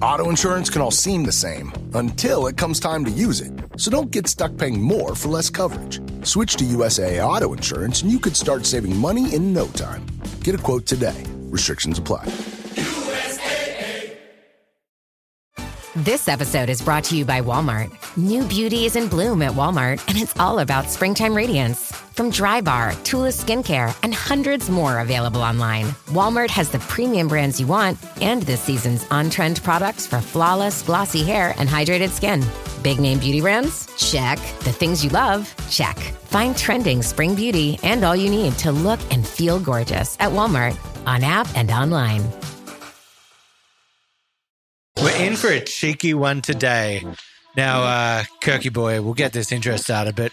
Auto insurance can all seem the same until it comes time to use it. So don't get stuck paying more for less coverage. Switch to USAA Auto Insurance and you could start saving money in no time. Get a quote today. Restrictions apply. This episode is brought to you by Walmart. New beauty is in bloom at Walmart, and it's all about springtime radiance. From Drybar, Tula Skincare, and hundreds more available online, Walmart has the premium brands you want and this season's on-trend products for flawless, glossy hair and hydrated skin. Big name beauty brands? Check. The things you love? Check. Find trending spring beauty and all you need to look and feel gorgeous at Walmart, on app and online. We're in for a cheeky one today. Now, Kirky boy, we'll get this intro started, but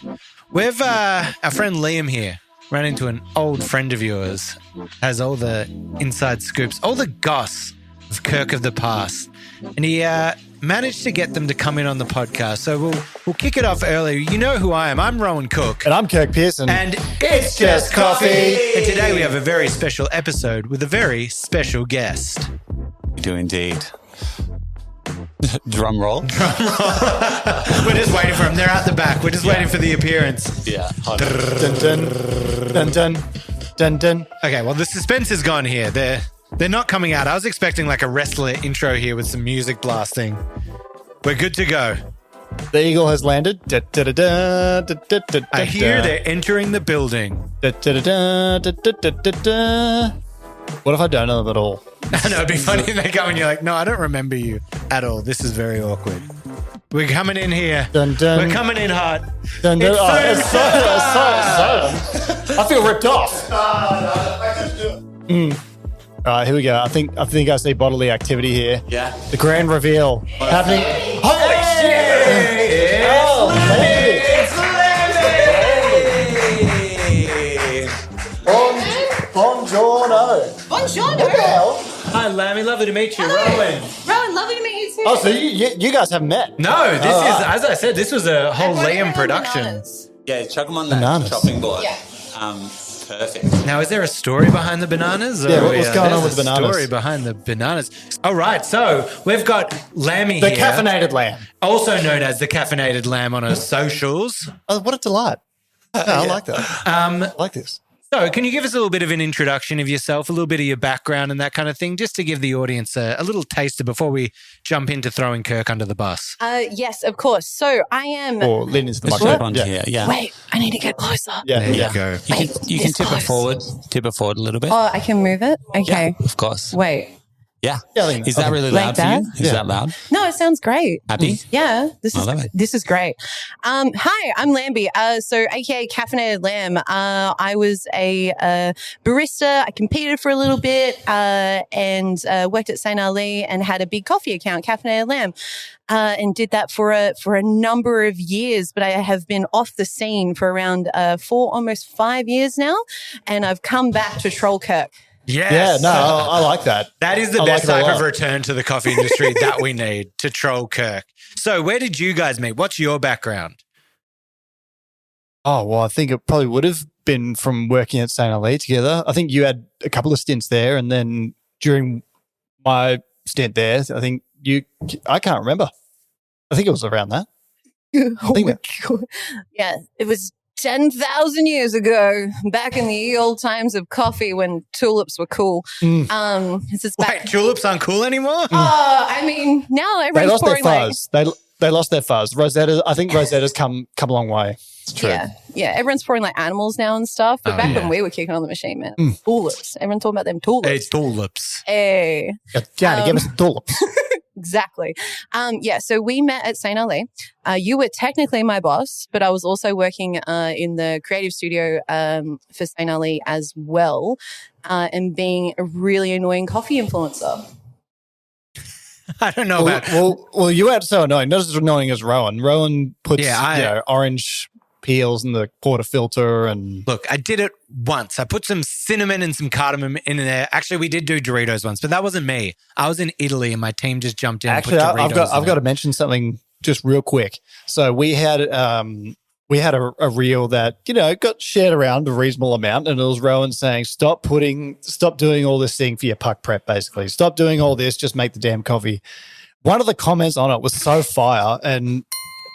we've our friend Liam here ran into an old friend of yours, has all the inside scoops, all the goss of Kirk of the past, and he managed to get them to come in on the podcast. So we'll kick it off early. You know who I am. I'm Rowan Cook. And I'm Kirk Pearson. And it's just coffee. And today we have a very special episode with a very special guest. We do indeed. Drum roll. We're just waiting for them. They're out the back. We're just waiting for the appearance. Yeah. Dun, dun, dun, dun, dun, dun. Okay, well, the suspense is gone here. They're not coming out. I was expecting like a wrestler intro here with some music blasting. We're good to go. The eagle has landed. Da, da, da, da, da, da, da, I hear da. they're entering the building. Da, da, da, da, da, da, da, da. What if I don't know them at all? I know, it'd be funny if they come and you're like, no, I don't remember you at all. This is very awkward. We're coming in here. Dun, dun. We're coming in hot. Dun, dun. It's so I feel ripped off. All right, here we go. I think I see bodily activity here. Yeah. The grand reveal happening. Holy shit! Oh, Lambie! Buongiorno. Buongiorno. What the hell? Hi, Lambie. Lovely to meet you. Hi. Rowan. Rowan, lovely to meet you too. Oh, so you guys haven't met? No, this is, as I said, this was a whole Liam production. Bananas. Yeah, chuck them on that Bananas. chopping board. Yeah. Perfect. Now, is there a story behind the bananas? Yeah, what's going on there's with the bananas? A story behind the bananas. All right, so we've got Lambie The here. caffeinated lamb. Also known as the caffeinated lamb on her socials. Oh, what a delight. I like that. I like this. So can you give us a little bit of an introduction of yourself, a little bit of your background and that kind of thing, just to give the audience a little taster before we jump into throwing Kirk under the bus? Yes, of course. So I am. Or lean into the Just microphone. jump onto here. Yeah. Wait, I need to get closer. Yeah, There yeah. you go. You can This tip it close. forward a little bit. Oh, I can move it? Okay. Yeah, of course. Wait. Yeah. Yeah, I think- Is that okay. really Like loud for that? you? Is Yeah. that loud? No, it sounds great. Happy? Yeah, I love it. this is great. Hi, I'm Lambie. So aka Caffeinated Lamb. I was a barista. I competed for a little bit and worked at St. Ali and had a big coffee account, Caffeinated Lamb. And did that for a number of years, but I have been off the scene for around 4, almost 5 years now, and I've come back to Troll Kirk. Yes. Yeah, no, I like that. That is the I best like it a type of lot. return to the coffee industry that we need, to troll Kirk. So where did you guys meet? What's your background? Oh, well, I think it probably would have been from working at St. Ali together. I think you had a couple of stints there. And then during my stint there, I think I can't remember. I think it was around that. Oh my God. Yeah, it was 10,000 years ago, back in the old times of coffee when tulips were cool. This is back. Wait, tulips aren't cool anymore? I mean, now They everyone's lost their pouring like, fuzz. They lost their fuzz. Rosetta, I think Rosetta's come a long way. It's true. yeah, everyone's pouring like animals now and stuff. But back when we were kicking on the machine, man, tulips. Everyone talking about them tulips. It's tulips. Hey. Johnny, give us some tulips. Exactly. So we met at St. Ali. You were technically my boss, but I was also working in the creative studio for St. Ali as well, and being a really annoying coffee influencer. I don't know about... Well, you were so annoying. Not as annoying as Rowan. Rowan puts Yeah, orange peels in the portafilter and... Look, I did it once. I put some cinnamon and some cardamom in there. Actually, we did do Doritos once, but that wasn't me. I was in Italy and my team just jumped in Actually, and put Doritos I've got to mention something just real quick. So we had a reel that, got shared around a reasonable amount, and it was Rowan saying, stop doing all this thing for your puck prep, basically. Stop doing all this, just make the damn coffee. one of the comments on it was so fire,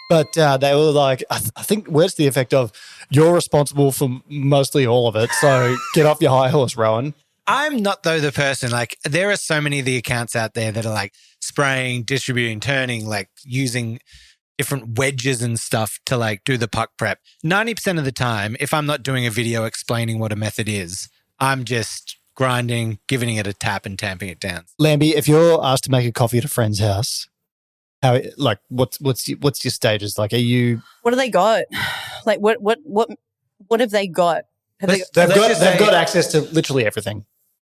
but they were like, I think words to the effect of, "You're responsible for mostly all of it, so get off your high horse, Rowan." I'm not, though, the person. Like, there are so many of the accounts out there that are like spraying, distributing, turning, like using different wedges and stuff to like do the puck prep. 90% of the time, if I'm not doing a video explaining what a method is, I'm just grinding, giving it a tap and tamping it down. Lambie, if you're asked to make a coffee at a friend's house, how like what's your stages? Like, are you? What do they got? Like, what have they got? They've got access to literally everything.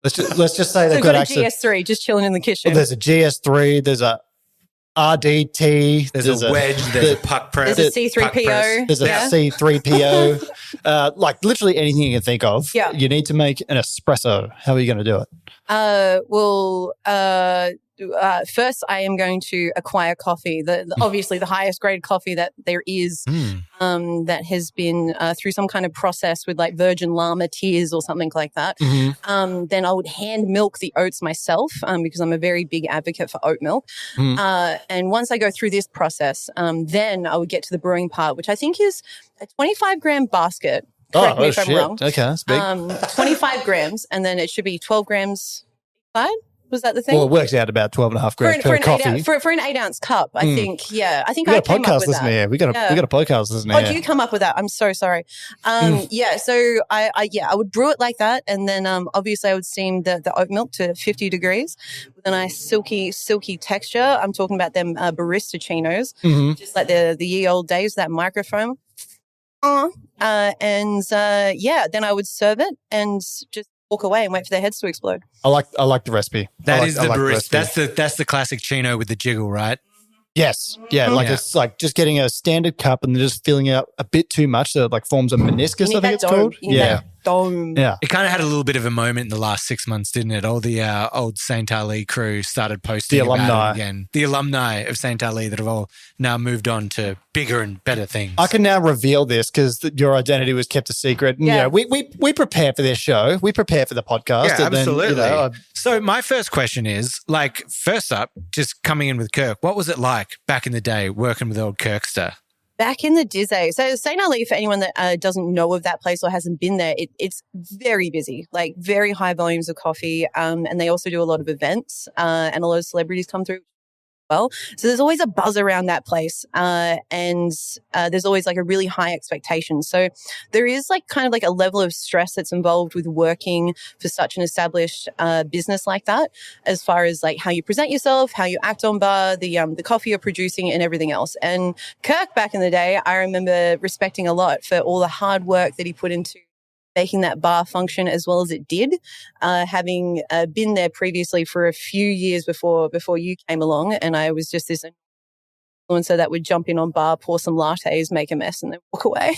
Let's just say they've got access. A GS3 just chilling in the kitchen. Well, there's a GS3. There's a RDT. There's a wedge. There's a puck press. There's a C3PO. There's a C3PO. Like literally anything you can think of. Yeah. You need to make an espresso. How are you going to do it? First, I am going to acquire coffee, obviously the highest grade coffee that there is, that has been through some kind of process with like virgin llama tears or something like that. Mm-hmm. Then I would hand milk the oats myself because I'm a very big advocate for oat milk. And once I go through this process, then I would get to the brewing part, which I think is a 25-gram basket. Correct me if I'm wrong. Okay, that's big. 25 grams, and then it should be 12 grams inside. Was that the thing? Well, it works out about 12.5 grams per coffee. For an 8-ounce cup, I think. Yeah, I think we I got a came up podcast with that. We got a podcast listener. Oh, do you come up with that? I'm so sorry. Yeah, so I would brew it like that, and then obviously I would steam the oat milk to 50 degrees with a nice silky texture. I'm talking about them barista chinos, just like the ye old days, that microfoam. Then I would serve it and just walk away and wait for their heads to explode. I like the recipe. That is the barista. That's the classic chino with the jiggle, right? Yes. Yeah. It's like just getting a standard cup and then just filling it up a bit too much so it like forms a meniscus, I think it's called. Dome. Yeah. It kind of had a little bit of a moment in the last 6 months, didn't it? All the old St. Ali crew started posting the alumni about it again. The alumni of St. Ali that have all now moved on to bigger and better things. I can now reveal this because your identity was kept a secret. And, we prepare for this show. We prepare for the podcast. Yeah, and absolutely. Then, so my first question is, like, first up, just coming in with Kirk, what was it like back in the day working with old Kirkster? Back in the Dizzy. So St. Ali, for anyone that doesn't know of that place or hasn't been there, it's very busy, like very high volumes of coffee. And they also do a lot of events and a lot of celebrities come through. Well, so there's always a buzz around that place, and there's always like a really high expectation. So there is like kind of like a level of stress that's involved with working for such an established business like that, as far as like how you present yourself, how you act on bar, the coffee you're producing, and everything else. And Kirk, back in the day, I remember respecting a lot for all the hard work that he put into making that bar function as well as it did, having been there previously for a few years before you came along, and I was just this influencer that would jump in on bar, pour some lattes, make a mess, and then walk away.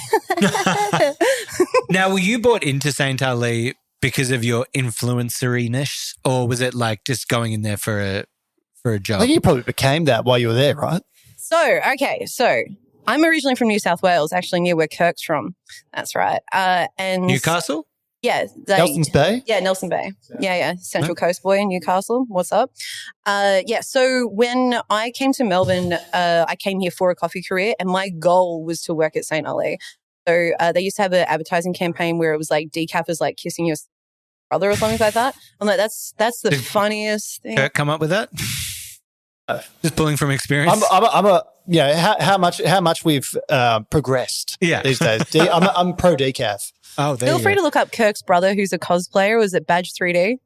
Now, were you brought into St. Ali because of your influencer-ness, or was it like just going in there for a job? I think you probably became that while you were there, right? So I'm originally from New South Wales, actually near where Kirk's from. That's right. And Newcastle? Yeah. Nelson's Bay? Yeah, Nelson Bay. Yeah. Central Coast boy in Newcastle. What's up? So when I came to Melbourne, I came here for a coffee career, and my goal was to work at St. Ali. So they used to have an advertising campaign where it was like decaf is like kissing your brother or something like that. I'm like, that's the funniest thing. Kirk come up with that? Just pulling from experience. How much we've progressed these days. I'm pro decaf. Oh, feel free to look up Kirk's brother, who's a cosplayer. Was it Badge 3D?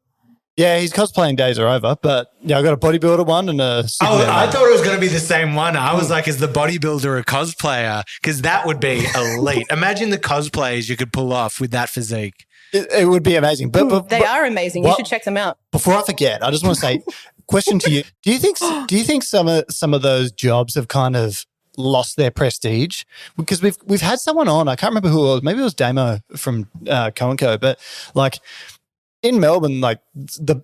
Yeah, his cosplaying days are over. But I got a bodybuilder one and a. I thought it was going to be the same one. I was like, is the bodybuilder a cosplayer? Because that would be elite. Imagine the cosplayers you could pull off with that physique. It would be amazing. But they are amazing. You should check them out. Before I forget, I just want to say. Question to you: Do you think some of those jobs have kind of lost their prestige? Because we've had someone on, I can't remember who it was. Maybe it was Damo from Co & Co. But like in Melbourne, like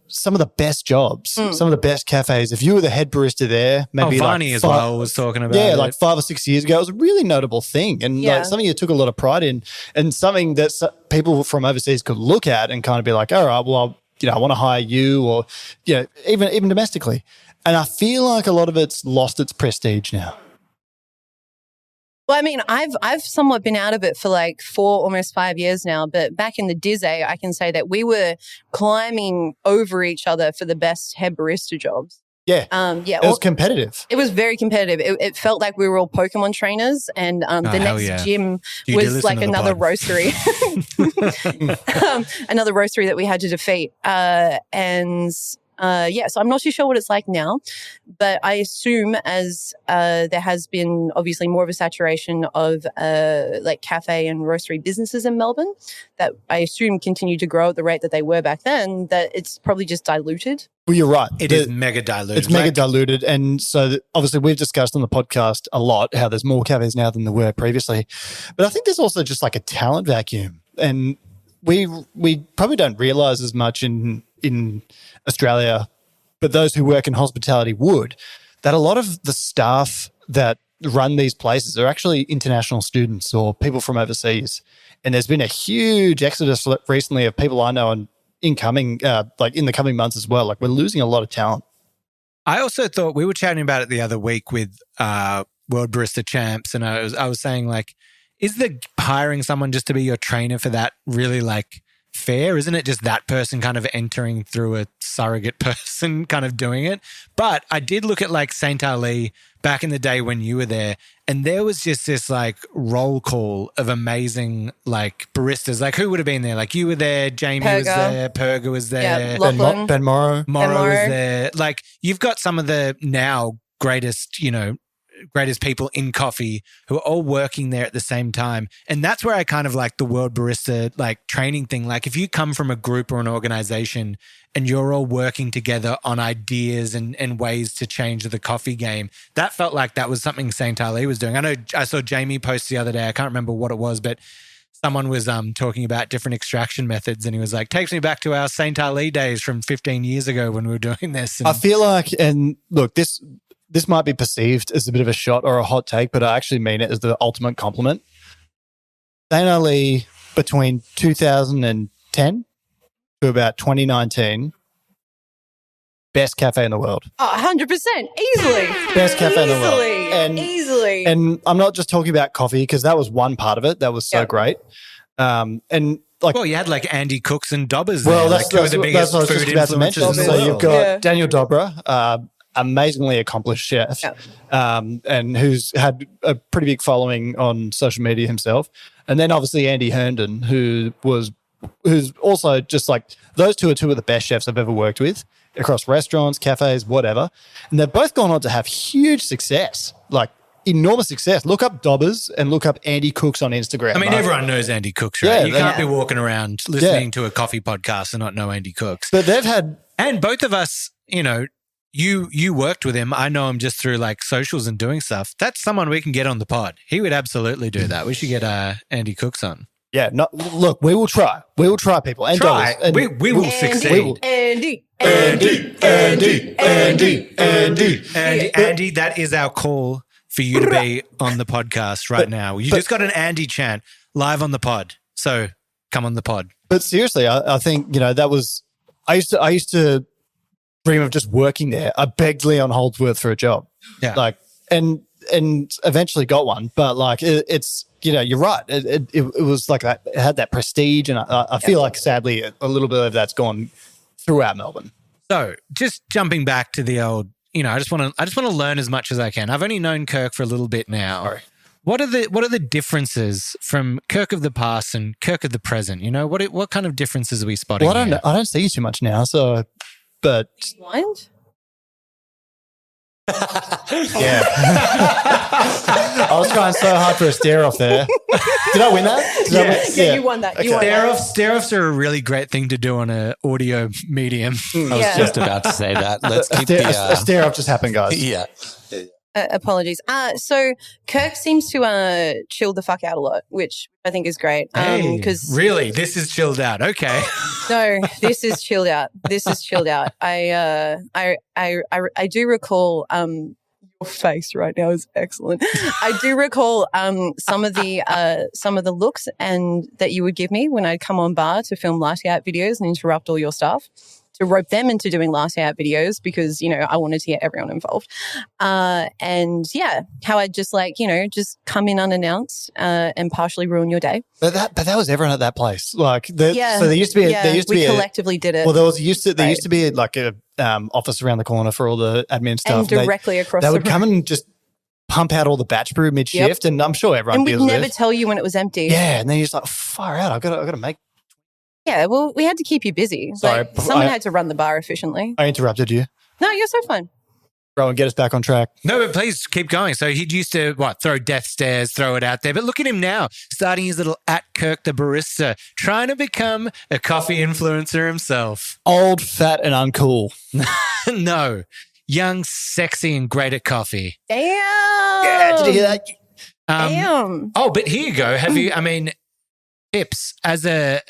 some of the best jobs, some of the best cafes. If you were the head barista there, maybe Varney as well was talking about. Yeah, like 5 or 6 years ago, it was a really notable thing, and like something you took a lot of pride in, and something that people from overseas could look at and kind of be like, all right, well, I want to hire you, or even domestically. And I feel like a lot of it's lost its prestige now. Well, I mean, I've somewhat been out of it for like 4, almost 5 years now. But back in the Dizzy, I can say that we were climbing over each other for the best head barista jobs. Yeah. Yeah. It was competitive. It was very competitive. It felt like we were all Pokemon trainers, and the next gym was like another roastery, another roastery that we had to defeat. So I'm not too sure what it's like now, but I assume as there has been obviously more of a saturation of like cafe and roastery businesses in Melbourne that I assume continue to grow at the rate that they were back then, that it's probably just diluted. Well, you're right. It is mega diluted. It's mega diluted. And so obviously we've discussed on the podcast a lot how there's more cafes now than there were previously. But I think there's also just like a talent vacuum. And we probably don't realise as much in Australia, but those who work in hospitality would, that a lot of the staff that run these places are actually international students or people from overseas. And there's been a huge exodus recently of people I know and incoming, like in the coming months as well. Like we're losing a lot of talent. I also thought, we were chatting about it the other week with World Barista Champs, and I was saying, like, is the hiring someone just to be your trainer for that really like fair? Isn't it just that person kind of entering through a surrogate person kind of doing it? But I did look at like St. Ali back in the day when you were there, and there was just this like roll call of amazing like baristas. Like who would have been there? Like you were there, Jamie was there, Perga was there, Ben Morrow was there. Like you've got some of the now greatest people in coffee who are all working there at the same time. And that's where I kind of like the World Barista like training thing. Like if you come from a group or an organization and you're all working together on ideas and ways to change the coffee game, that felt like that was something St. Ali was doing. I know I saw Jamie post the other day, I can't remember what it was, but someone was talking about different extraction methods, and he was like, takes me back to our St. Ali days from 15 years ago when we were doing this. And I feel like, and look, this might be perceived as a bit of a shot or a hot take, but I actually mean it as the ultimate compliment. St. Ali between 2010 to about 2019, best cafe in the world. Oh, 100%. Easily. Best cafe in the world. Easily. And I'm not just talking about coffee because that was one part of it. That was so great. And like, well, you had like Andy Cooks and Dobbers. Well, there, that's the biggest what I was just about to mention. So you've got Daniel Dobra, amazingly accomplished chef, and who's had a pretty big following on social media himself. And then obviously Andy Herndon, who's also just like, those two are two of the best chefs I've ever worked with across restaurants, cafes, whatever. And they've both gone on to have huge success, like enormous success. Look up Dobbers and look up Andy Cooks on Instagram. I mean, everyone knows Andy Cooks, right? Yeah, you can't be walking around listening to a coffee podcast and not know Andy Cooks. But they've had... And both of us, you worked with him. I know him just through like socials and doing stuff. That's someone we can get on the pod. He would absolutely do that. We should get Andy Cooks on. Yeah, look, we will try. We will try, people. And try. We will succeed. Andy, that is our call for you to be on the podcast right now. You just got an Andy chant live on the pod. So come on the pod. But seriously, I think, that was, I used to dream of just working there. I begged Leon Holdsworth for a job. Yeah. Like, and eventually got one. But like, it's, you're right. It was like that. It had that prestige. And I feel like sadly a little bit of that's gone throughout Melbourne. So just jumping back to the old, I just want to learn as much as I can. I've only known Kirk for a little bit now. Sorry. What are the differences from Kirk of the past and Kirk of the present? What kind of differences are we spotting? Well, I don't see you too much now. So, but blind. Yeah. I was trying so hard for a stare off there. Did I win that? Yeah, you won that. Okay. Stare offs are a really great thing to do on an audio medium. I was just about to say that. Let's keep a stare off just happened, guys. Yeah. Apologies. So Kirk seems to chill the fuck out a lot, which I think is great. Really, this is chilled out. Okay. No, this is chilled out. I do recall. Your face right now is excellent. I do recall some of the looks and that you would give me when I'd come on bar to film lighting out videos and interrupt all your stuff. to rope them into doing last day out videos because, you know, I wanted to get everyone involved. And yeah, how I'd just like, you know, just come in unannounced and partially ruin your day. But that was everyone at that place. Like, so there used to be we collectively did it. Well, there used to be like a office around the corner for all the admin stuff. And directly across they the would come and just pump out all the batch brew mid shift, and I'm sure everyone. And we'd deals with never it. tell you when it was empty. Yeah, and then you're just like, far out. I got to make. Yeah, well, we had to keep you busy. Sorry, like, someone had to run the bar efficiently. I interrupted you. No, you're so fun. Rowan, get us back on track. No, but please keep going. So he used to, throw death stares, throw it out there. But look at him now, starting his little @Kirk the barista, trying to become a coffee influencer himself. Old, fat, and uncool. No, young, sexy, and great at coffee. Damn. Yeah, did you hear that? Damn. Oh, but here you go. Have you, tips as a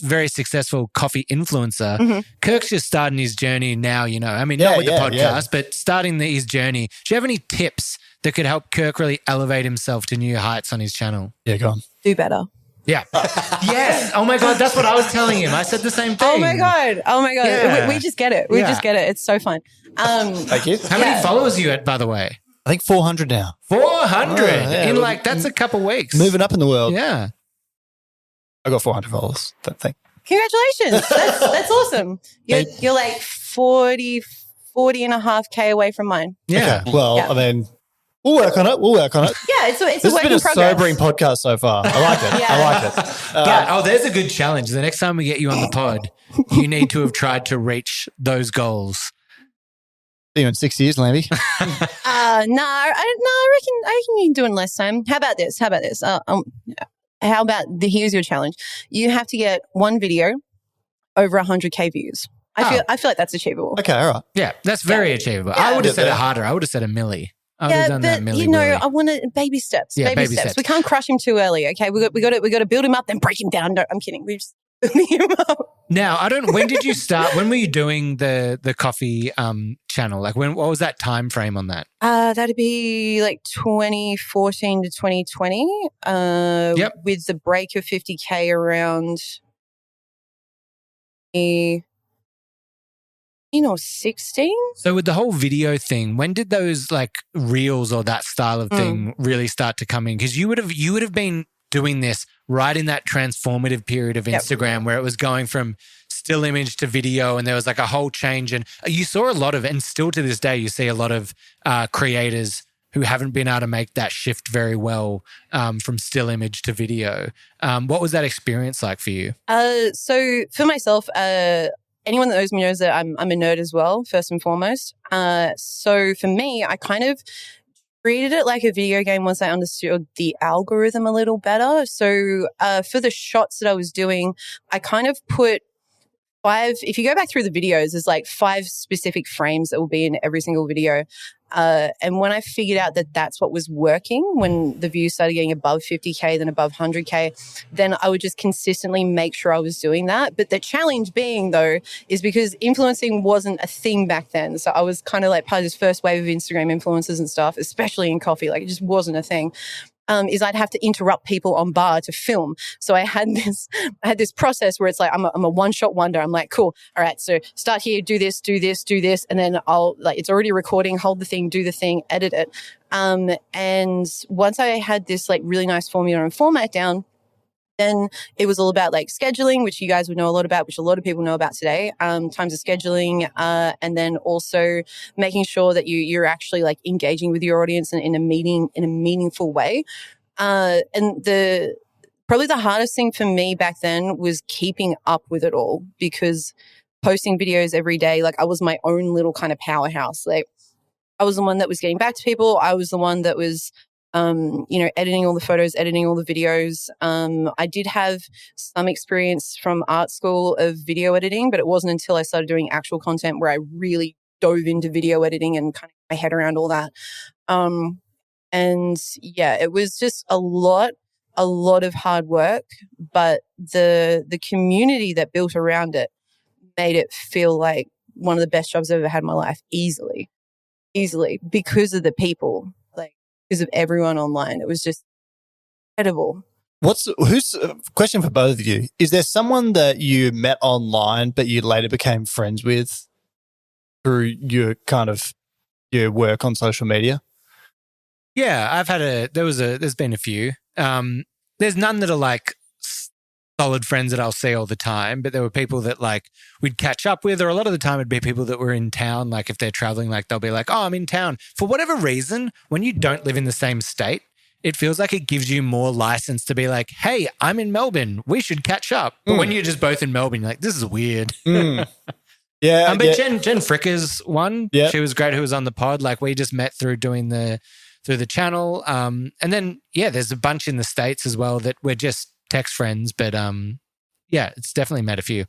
very successful coffee influencer, Kirk's just starting his journey now, you know. Not with the podcast, but starting his journey. Do you have any tips that could help Kirk really elevate himself to new heights on his channel? Yeah, go on. Do better. Yeah. Yes. Oh my God, that's what I was telling him. I said the same thing. Oh my God. Yeah. We just get it. We just get it. It's so fun. Thank you. How many followers are you at, by the way? I think 400 now. 400 in that's a couple weeks. Moving up in the world. Yeah. I got 400 followers. Congratulations. That's awesome. You're like 40 and a half K away from mine. Yeah. Okay. Well, we'll work on it. Yeah, it's a This work has been in a progress. sobering podcast so far. I like it. Yeah. I like it. There's a good challenge. The next time we get you on the pod, you need to have tried to reach those goals. See you in 6 years, Lambie. I reckon you can do it in less time. How about this? How about here's your challenge. You have to get one video over 100K views. I feel like that's achievable. Okay, all right. Yeah, that's very achievable. Yeah. I would have said it harder. I would have said a milli. I would have done that milli. You know, I want to baby steps. Yeah, baby steps. We can't crush him too early. Okay, we got to build him up, then break him down. No, I'm kidding. We just building him up. Now, when did you start? When were you doing the coffee channel? Like what was that time frame on that? That'd be like 2014 to 2020. With the break of 50K around 16. So with the whole video thing, when did those like reels or that style of thing really start to come in? Because you would have been doing this right in that transformative period of Instagram where it was going from still image to video, and there was like a whole change. And you saw a lot of, and still to this day, you see a lot of creators who haven't been able to make that shift very well from still image to video. What was that experience like for you? So for myself, anyone that knows me knows that I'm a nerd as well, first and foremost. So for me, I kind of treated it like a video game once I understood the algorithm a little better. So for the shots that I was doing, I kind of put 5, if you go back through the videos, there's like 5 specific frames that will be in every single video. And when I figured out that that's what was working, when the views started getting above 50K, then above 100K, then I would just consistently make sure I was doing that. But the challenge being, though, is because influencing wasn't a thing back then. So I was kind of like part of this first wave of Instagram influencers and stuff, especially in coffee. Like it just wasn't a thing. Is I'd have to interrupt people on bar to film. So I had this process where it's like, I'm a one-shot wonder. I'm like, cool. All right. So start here, do this. And then I'll it's already recording, hold the thing, do the thing, edit it. And once I had this like really nice formula and format down, then it was all about like scheduling, which you guys would know a lot about, which a lot of people know about today, times of scheduling, and then also making sure that you're actually like engaging with your audience in a meaningful way. And probably the hardest thing for me back then was keeping up with it all, because posting videos every day, like I was my own little kind of powerhouse. Like I was the one that was getting back to people. I was the one that was editing all the photos, editing all the videos. I did have some experience from art school of video editing, but it wasn't until I started doing actual content where I really dove into video editing and kind of my head around all that. And yeah, it was just a lot of hard work, but the community that built around it made it feel like one of the best jobs I've ever had in my life, easily, because of the people. Of everyone online. It was just incredible. Question for both of you. Is there someone that you met online but you later became friends with through your work on social media? Yeah, there's been a few. There's none that are like solid friends that I'll see all the time, but there were people that like we'd catch up with, or a lot of the time it'd be people that were in town. Like if they're traveling, like they'll be like, oh, I'm in town. For whatever reason, when you don't live in the same state, it feels like it gives you more license to be like, hey, I'm in Melbourne. We should catch up. But when you're just both in Melbourne, you're like, this is weird. Yeah. But Jen Fricker's one. Yeah. She was great, who was on the pod. Like we just met through doing through the channel. And then, there's a bunch in the States as well that we're just text friends. But it's definitely met a few.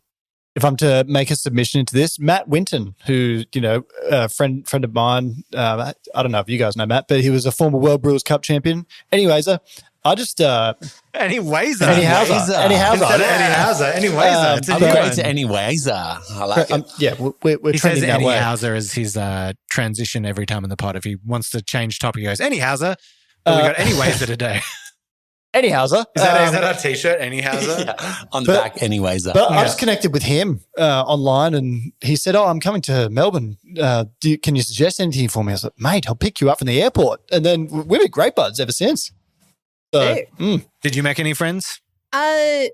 If I'm to make a submission into this, Matt Winton, who, a friend of mine, I don't know if you guys know Matt, but he was a former World Brewers Cup champion. Anyways, I just... Anyways. Instead of Eddie Hauser. It's upgrade to anyways. I like it. We're he trending says that Eddie way. Hauser as his transition every time in the pod. If he wants to change topic, he goes, Eddie Hauser. But we got anyways of today. Eddie Hauser. Is that our t-shirt, Eddie Hauser? On the back, anyways. But I just connected with him online and he said, I'm coming to Melbourne. Can you suggest anything for me? I was like, mate, I'll pick you up from the airport. And then we've been great buds ever since. So, Did you make any friends? Okay,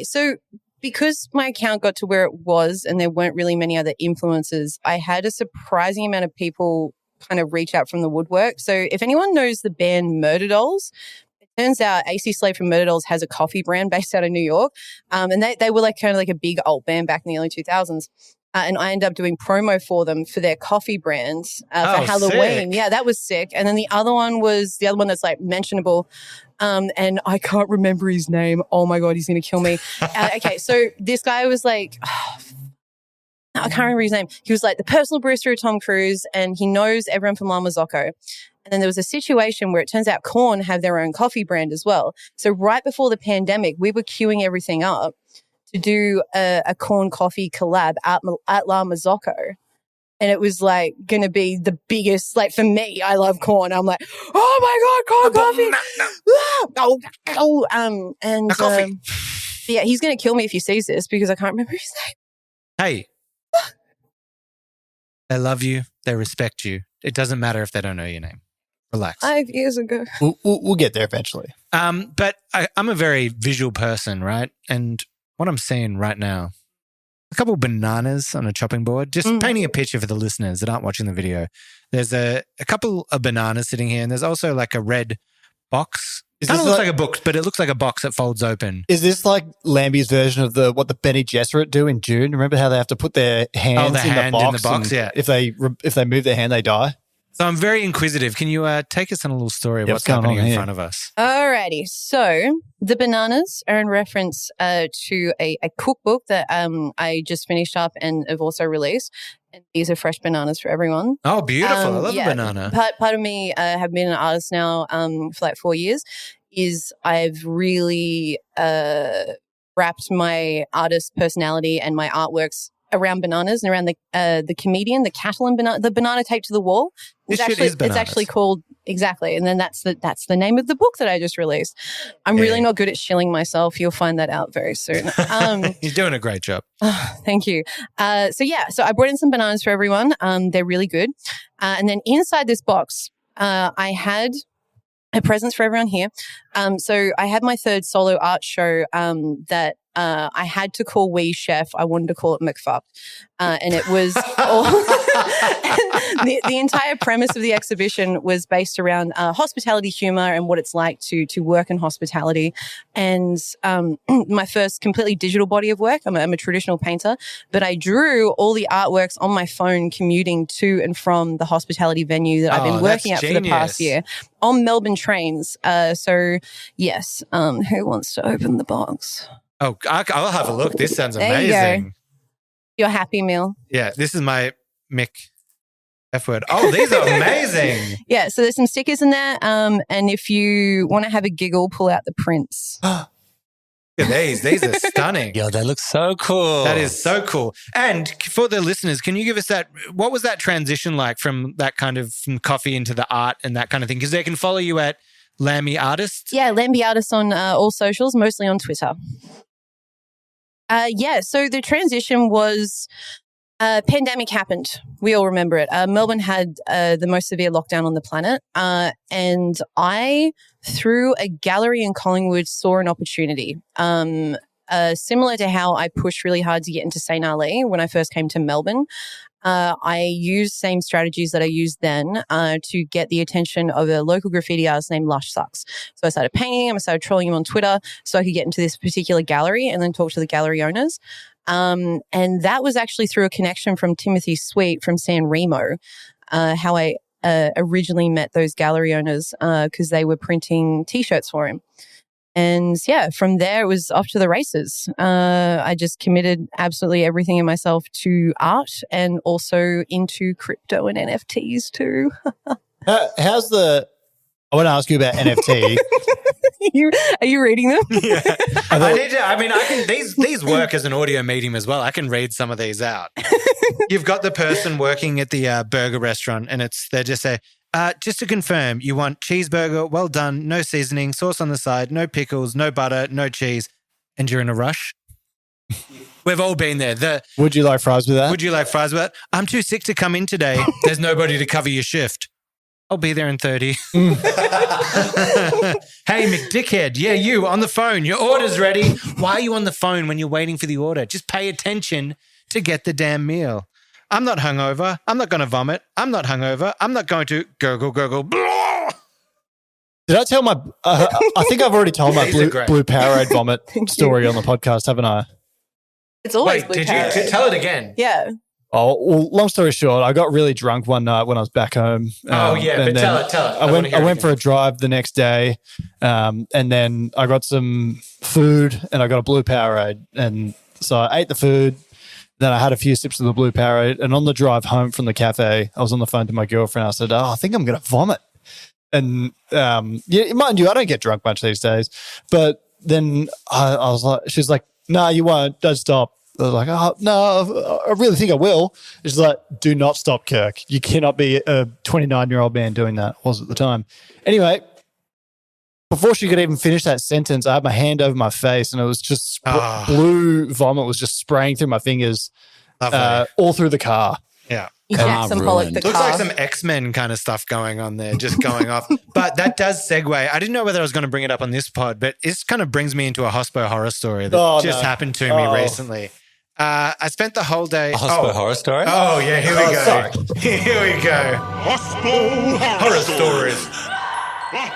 so because my account got to where it was and there weren't really many other influencers, I had a surprising amount of people kind of reach out from the woodwork. So if anyone knows the band Murder Dolls, it turns out AC Slade from Murder Dolls has a coffee brand based out of New York. And they were like kind of like a big alt band back in the early 2000s. And I ended up doing promo for them for their coffee brand for Halloween. Sick. Yeah, that was sick. And then the other one that's like mentionable. And I can't remember his name. Oh my God, he's going to kill me. Okay, so this guy was like... I can't remember his name. He was like the personal barista of Tom Cruise and he knows everyone from La Mazzocco. And then there was a situation where it turns out Korn have their own coffee brand as well. So right before the pandemic, we were queuing everything up to do a Korn coffee collab at La Mazzocco. And it was like going to be the biggest, like for me, I love Korn. I'm like, oh my God, Korn coffee. Yeah, he's going to kill me if he sees this because I can't remember his name. Hey. They love you. They respect you. It doesn't matter if they don't know your name. Relax. 5 years ago. We'll get there eventually. But I'm a very visual person, right? And what I'm seeing right now, a couple of bananas on a chopping board, just painting a picture for the listeners that aren't watching the video. There's a couple of bananas sitting here and there's also like a red box. It kind of looks like a book, but it looks like a box that folds open. Is this like Lambie's version of what the Benny Gesserit do in June? Remember how they have to put their hands in the box? Yeah. If they move their hand, they die. So I'm very inquisitive. Can you take us on a little story of what's happening in front of us? Alrighty. So the bananas are in reference to a cookbook that I just finished up and have also released. And these are fresh bananas for everyone. Oh, beautiful. I love a banana. Part of me have been an artist now for like 4 years is I've really wrapped my artist personality and my artworks around bananas and around the comedian, the Catalan banana, the banana taped to the wall. It's actually called exactly, and then that's the name of the book that I just released. I'm really not good at shilling myself. You'll find that out very soon. You're doing a great job. Thank you. So I brought in some bananas for everyone. They're really good. And then inside this box, I had a presents for everyone here. So I had my third solo art show that I had to call Wee Chef. I wanted to call it McFuck. And it was all the entire premise of the exhibition was based around hospitality humor and what it's like to work in hospitality. And my first completely digital body of work, I'm a traditional painter, but I drew all the artworks on my phone commuting to and from the hospitality venue that I've been working at for the past year on Melbourne trains. So yes, who wants to open the box? Oh, I'll have a look. This sounds there amazing. You go. Your Happy Meal. Yeah, this is my Mick F word. Oh, these are amazing. Yeah, so there's some stickers in there. And if you want to have a giggle, pull out the prints. Look at these. These are stunning. Yo, they look so cool. That is so cool. And for the listeners, can you give us what was that transition like from that kind of from coffee into the art and that kind of thing? Because they can follow you at Lambie Artist? Yeah, Lambie Artist on all socials, mostly on Twitter. So the transition was pandemic happened. We all remember it. Melbourne had the most severe lockdown on the planet. And I, through a gallery in Collingwood, saw an opportunity. Similar to how I pushed really hard to get into St. Ali when I first came to Melbourne. I used same strategies that I used then to get the attention of a local graffiti artist named Lush Sucks. So I started painting him, I started trolling him on Twitter so I could get into this particular gallery and then talk to the gallery owners. And that was actually through a connection from Timothy Sweet from San Remo, how I originally met those gallery owners because they were printing T-shirts for him. And yeah, from there it was off to the races. I just committed absolutely everything in myself to art and also into crypto and NFTs too. How's the? I want to ask you about NFT. Are you reading them? Yeah. I can. These work as an audio medium as well. I can read some of these out. You've got the person working at the burger restaurant, and they just say, just to confirm, you want cheeseburger, well done, no seasoning, sauce on the side, no pickles, no butter, no cheese, and you're in a rush? We've all been there. Would you like fries with that? Would you like fries with that? I'm too sick to come in today. There's nobody to cover your shift. I'll be there in 30. Hey, McDickhead. Yeah, you on the phone. Your order's ready. Why are you on the phone when you're waiting for the order? Just pay attention to get the damn meal. I'm not hungover. I'm not going to vomit. I'm not hungover. I'm not going to gurgle. Blah! Did I tell my? I think I've already told my blue Powerade vomit story on the podcast, haven't I? It's always Wait, blue did Powerade. you tell it again? Yeah. Oh, well, long story short, I got really drunk one night when I was back home. But tell it. I went for a drive the next day, and then I got some food and I got a blue Powerade, and so I ate the food. Then I had a few sips of the blue Powerade, and on the drive home from the cafe, I was on the phone to my girlfriend. I said, I think I'm going to vomit. And yeah, mind you, I don't get drunk much these days. But then I was like, she's like, no, you won't. Don't stop. I was like, oh, no, I really think I will. She's like, do not stop, Kirk. You cannot be a 29-year-old man doing that. Was at the time. Anyway, before she could even finish that sentence, I had my hand over my face and it was just blue vomit was just spraying through my fingers all through the car. Yeah. Jackson Pollock the Looks car. like some X-Men kind of stuff going on there, just going off. But that does segue. I didn't know whether I was going to bring it up on this pod, but it kind of brings me into a hospo horror story that happened to me recently. I spent the whole day... A hospo horror story? Oh, yeah, here we go. Sorry. Here we go. Hospo Horror stories.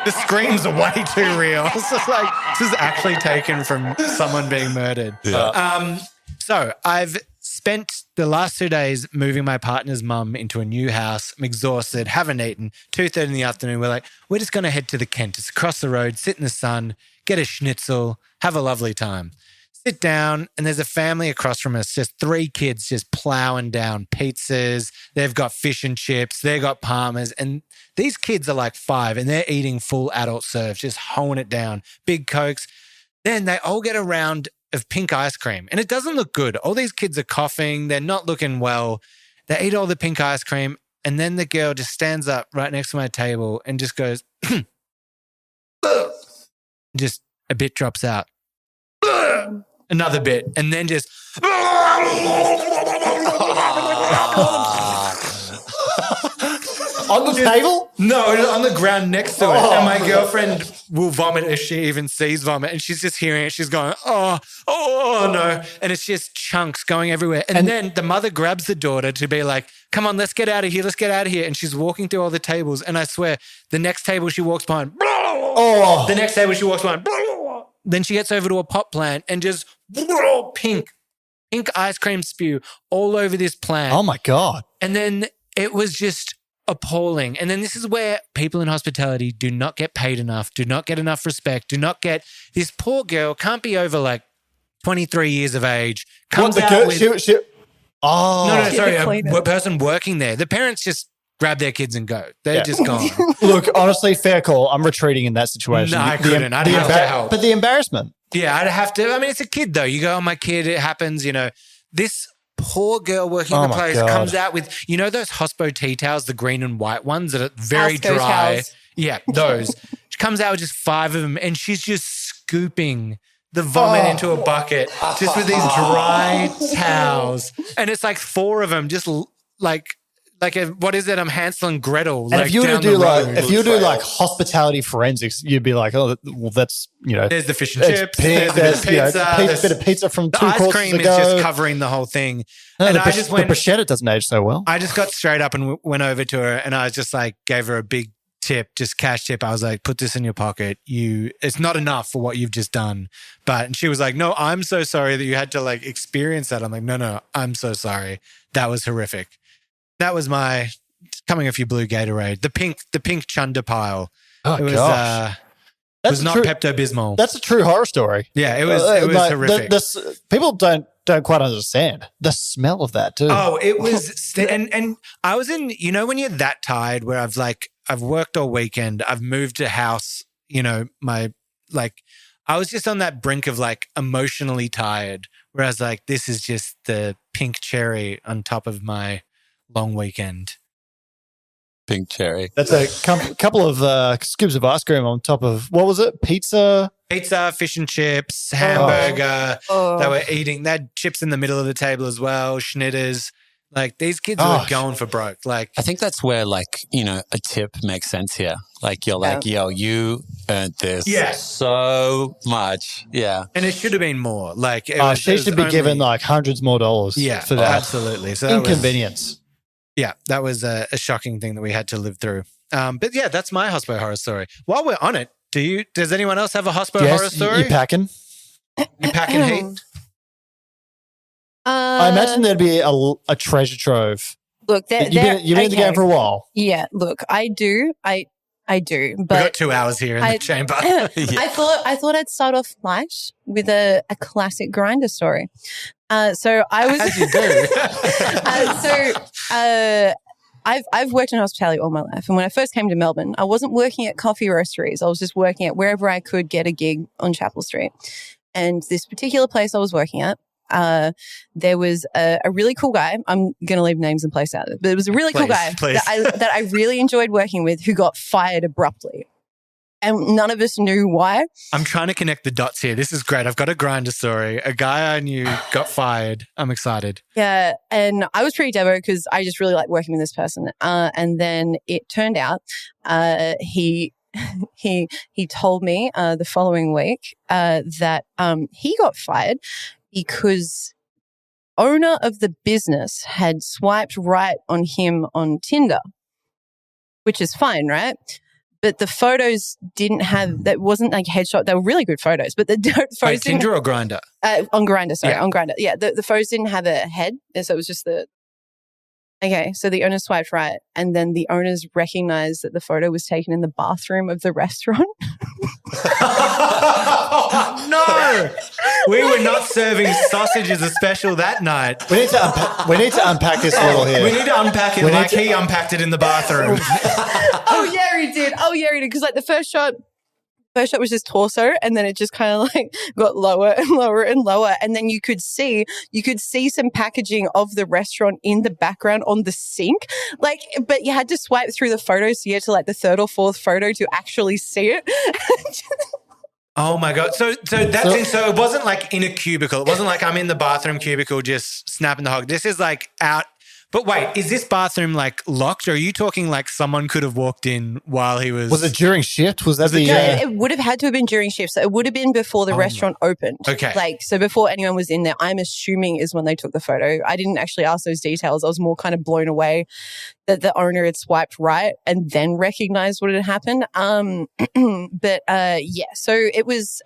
The screams are way too real. It's just like, this is actually taken from someone being murdered. Yeah. So I've spent the last 2 days moving my partner's mum into a new house. I'm exhausted, haven't eaten. 2:30 in the afternoon, we're like, we're just going to head to the Kent. It's across the road, sit in the sun, get a schnitzel, have a lovely time. Sit down, and there's a family across from us, just 3 kids just plowing down pizzas. They've got fish and chips. They've got parmas. And these kids are like 5, and they're eating full adult serves, just hoeing it down. Big Cokes. Then they all get a round of pink ice cream, and it doesn't look good. All these kids are coughing. They're not looking well. They eat all the pink ice cream, and then the girl just stands up right next to my table and just goes, just a bit drops out. Another bit, and then just on the table? No, on the ground next to it. And my girlfriend will vomit if she even sees vomit, and she's just hearing it. She's going, oh no, and it's just chunks going everywhere. And then the mother grabs the daughter to be like, come on, let's get out of here, and she's walking through all the tables, and I swear, the next table she walks behind, the next table she walks behind, then she gets over to a pot plant and just pink ice cream spew all over this plant. Oh my God. And then it was just appalling. And then this is where people in hospitality do not get paid enough, do not get enough respect, do not get, this poor girl can't be over like 23 years of age. Comes What, the out girl? with, No, sorry, cleaner. a person working there. The parents just grab their kids and go. They're just gone. Look, honestly, fair call. I'm retreating in that situation. No, I couldn't. I'd have to help. But the embarrassment. Yeah, I'd have to. I mean, it's a kid though. You go, oh, my kid, it happens, This poor girl working in the place comes out with, those hospo tea towels, the green and white ones that are very Asco dry. towels. Yeah, those. She comes out with just 5 of them, and she's just scooping the vomit into a bucket just with these dry towels. And it's like 4 of them just like what is it? I'm Hansel and Gretel. And if you were to do like hospitality forensics, you'd be like, oh, well, that's, there's the fish and chips, there's a bit of pizza from 2 courses ago. The ice cream is just covering the whole thing. No, and the bruschetta doesn't age so well. I just got straight up and went over to her, and I was just like, gave her a big tip, just cash tip. I was like, put this in your pocket. It's not enough for what you've just done. And she was like, no, I'm so sorry that you had to like experience that. I'm like, no, I'm so sorry. That was horrific. That was my coming off your blue Gatorade. The pink chunder pile. Oh, it was, gosh. It was not Pepto-Bismol. That's a true horror story. Yeah, it was horrific. People don't quite understand the smell of that too. Oh, it was, and I was in, when you're that tired where I've worked all weekend, I've moved a house, I was just on that brink of like emotionally tired where I was like, this is just the pink cherry on top of my long weekend. Pink cherry. That's a couple of scoops of ice cream on top of, what was it? Pizza, fish and chips, hamburger. They were eating. They had chips in the middle of the table as well, schnitters. Like these kids were going for broke. Like I think that's where a tip makes sense here. Like you're like, yo, you earned this so much. Yeah. And it should have been more. Like she should be given like hundreds more dollars for that. Absolutely. So inconvenience. That was a shocking thing that we had to live through. But yeah, that's my hospo horror story. While we're on it, does anyone else have a hospo horror story? You packing? You packing heat? I imagine there'd be a treasure trove. Look, you've been in the game for a while. Yeah, look, I do. I do. But we've got 2 hours here in the chamber. I thought I'd start off light with a classic grinder story. So I was. As you do. I've worked in hospitality all my life, and when I first came to Melbourne, I wasn't working at coffee roasteries. I was just working at wherever I could get a gig on Chapel Street. And this particular place I was working at, there was a really cool guy. I'm going to leave names and place out, but it was a really cool guy that I really enjoyed working with, who got fired abruptly. And none of us knew why. I'm trying to connect the dots here. This is great. I've got a grinder story. A guy I knew got fired. I'm excited. Yeah. And I was pretty devo because I just really liked working with this person. And then it turned out he told me the following week that he got fired because owner of the business had swiped right on him on Tinder, which is fine, right? But the photos didn't have, that wasn't like headshot. They were really good photos, but the photos Wait, Tinder or Grindr? On Grindr, sorry, on Grindr. Yeah, the photos didn't have a head, so it was just okay, so the owner swiped right, and then the owners recognized that the photo was taken in the bathroom of the restaurant. Oh, no! We were not serving sausage as a special that night. We need to unpack this a little here. We need to unpack it he unpacked it in the bathroom. Oh, yeah, he did. Because like the first shot was just torso, and then it just kind of like got lower and lower and lower, and then you could see some packaging of the restaurant in the background on the sink, like, but you had to swipe through the photos to get to like the 3rd or 4th photo to actually see it. Oh my God. So it wasn't like in a cubicle. It wasn't like I'm in the bathroom cubicle just snapping the hog. This is like out. But wait, is this bathroom like locked, or are you talking like someone could have walked in while he was... Was it during shift? Was that it would have had to have been during shift. So it would have been before the restaurant opened. Okay. So before anyone was in there, I'm assuming is when they took the photo. I didn't actually ask those details. I was more kind of blown away that the owner had swiped right and then recognized what had happened. But so it was...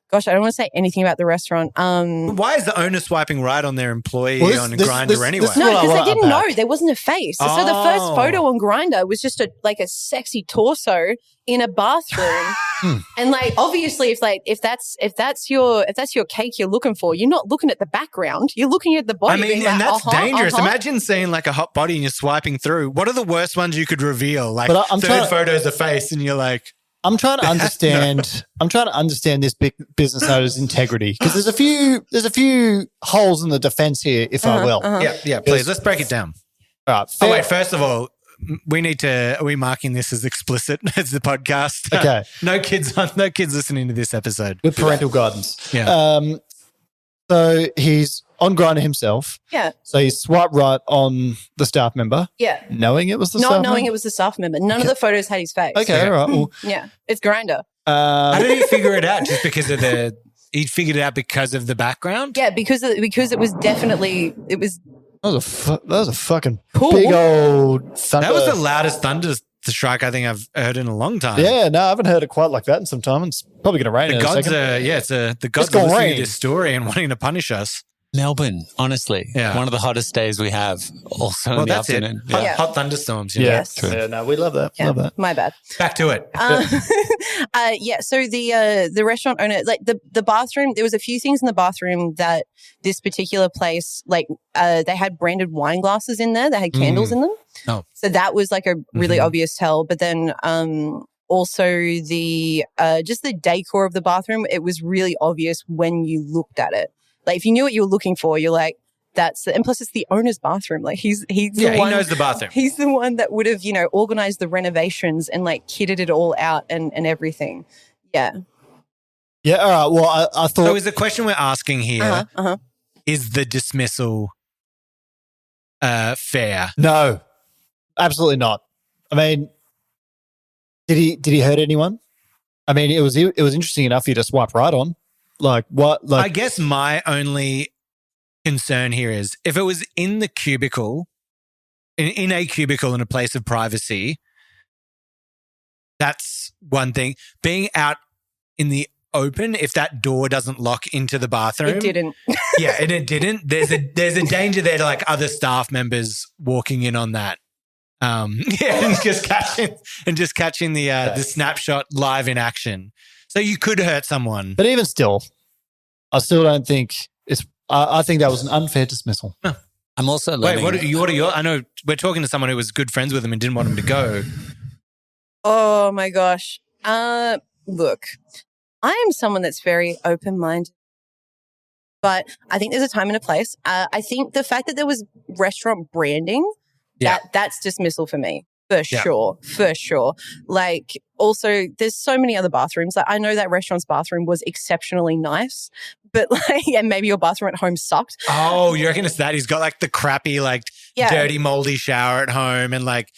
Gosh, I don't want to say anything about the restaurant. Why is the owner swiping right on their employee on Grindr anyway? No, because they didn't know. There wasn't a face. So the first photo on Grindr was just a sexy torso in a bathroom. And like, obviously, if that's your cake you're looking for, you're not looking at the background. You're looking at the body. I mean, and that's dangerous. Imagine seeing like a hot body and you're swiping through. What are the worst ones you could reveal? Like third photo's a face and you're like... I'm trying to understand this big business owner's integrity, because there's a few holes in the defense here, if I will. Yeah, please. Let's break it down. All right. Wait, first of all, we need to. Are we marking this as explicit as the podcast? Okay. No kids listening to this episode with parental guidance. Yeah. So he's on Grindr himself. Yeah. So he swiped right on the staff member. Yeah. Knowing it was the Not staff knowing member? it was the staff member. None of the photos had his face. Okay, all right. Well, Yeah. It's Grindr. How did he figure it out? Just because of he figured it out because of the background? Yeah, because it was definitely that was a fucking Cool. big old thunder. That was the loudest thunder strike I think I've heard in a long time. Yeah, no, I haven't heard it quite like that in some time. It's probably going to rain The in a gods second. the gods are gonna listening rain. to this story and wanting to punish us. Melbourne, honestly, Yeah. one of the hottest days we have. Also in Well, the that's it. afternoon. Hot, Yeah. hot thunderstorms. You know? Yeah, Yes. True. yeah, no, we love that. Yeah, Love that. my bad. Back to it. Yeah. So the restaurant owner, like the bathroom, there was a few things in the bathroom that this particular place, like they had branded wine glasses in there. They had candles in them. Oh. So that was like a really obvious tell. But then also the just the decor of the bathroom, it was really obvious when you looked at it. Like if you knew what you were looking for, you're like, and plus it's the owner's bathroom. Like he's the one, he knows the bathroom. He's the one that would have, organized the renovations and like kitted it all out and everything. Yeah. Yeah, all right. Well, I thought... So is the question we're asking here, Uh-huh. is the dismissal fair? No, absolutely not. I mean, did he hurt anyone? I mean, it was interesting enough for you to swipe right on. Like what? Like I guess my only concern here is if it was in the cubicle, in a cubicle in a place of privacy, that's one thing. Being out in the open, if that door doesn't lock into the bathroom. It didn't. Yeah, and it didn't. There's a danger there to like other staff members walking in on that. Yeah, and just catching the snapshot live in action. So you could hurt someone. But even still, I still don't think it's. I think that was an unfair dismissal. I'm also Wait, learning. what are your? I know we're talking to someone who was good friends with him and didn't want him to go. Oh my gosh. Look, I am someone that's very open-minded, but I think there's a time and a place. I think the fact that there was restaurant branding, that's dismissal for me. For sure. Like, also, there's so many other bathrooms. Like, I know that restaurant's bathroom was exceptionally nice, but like, and maybe your bathroom at home sucked. Oh, you reckon it's that? He's got like the crappy, like dirty, moldy shower at home, and like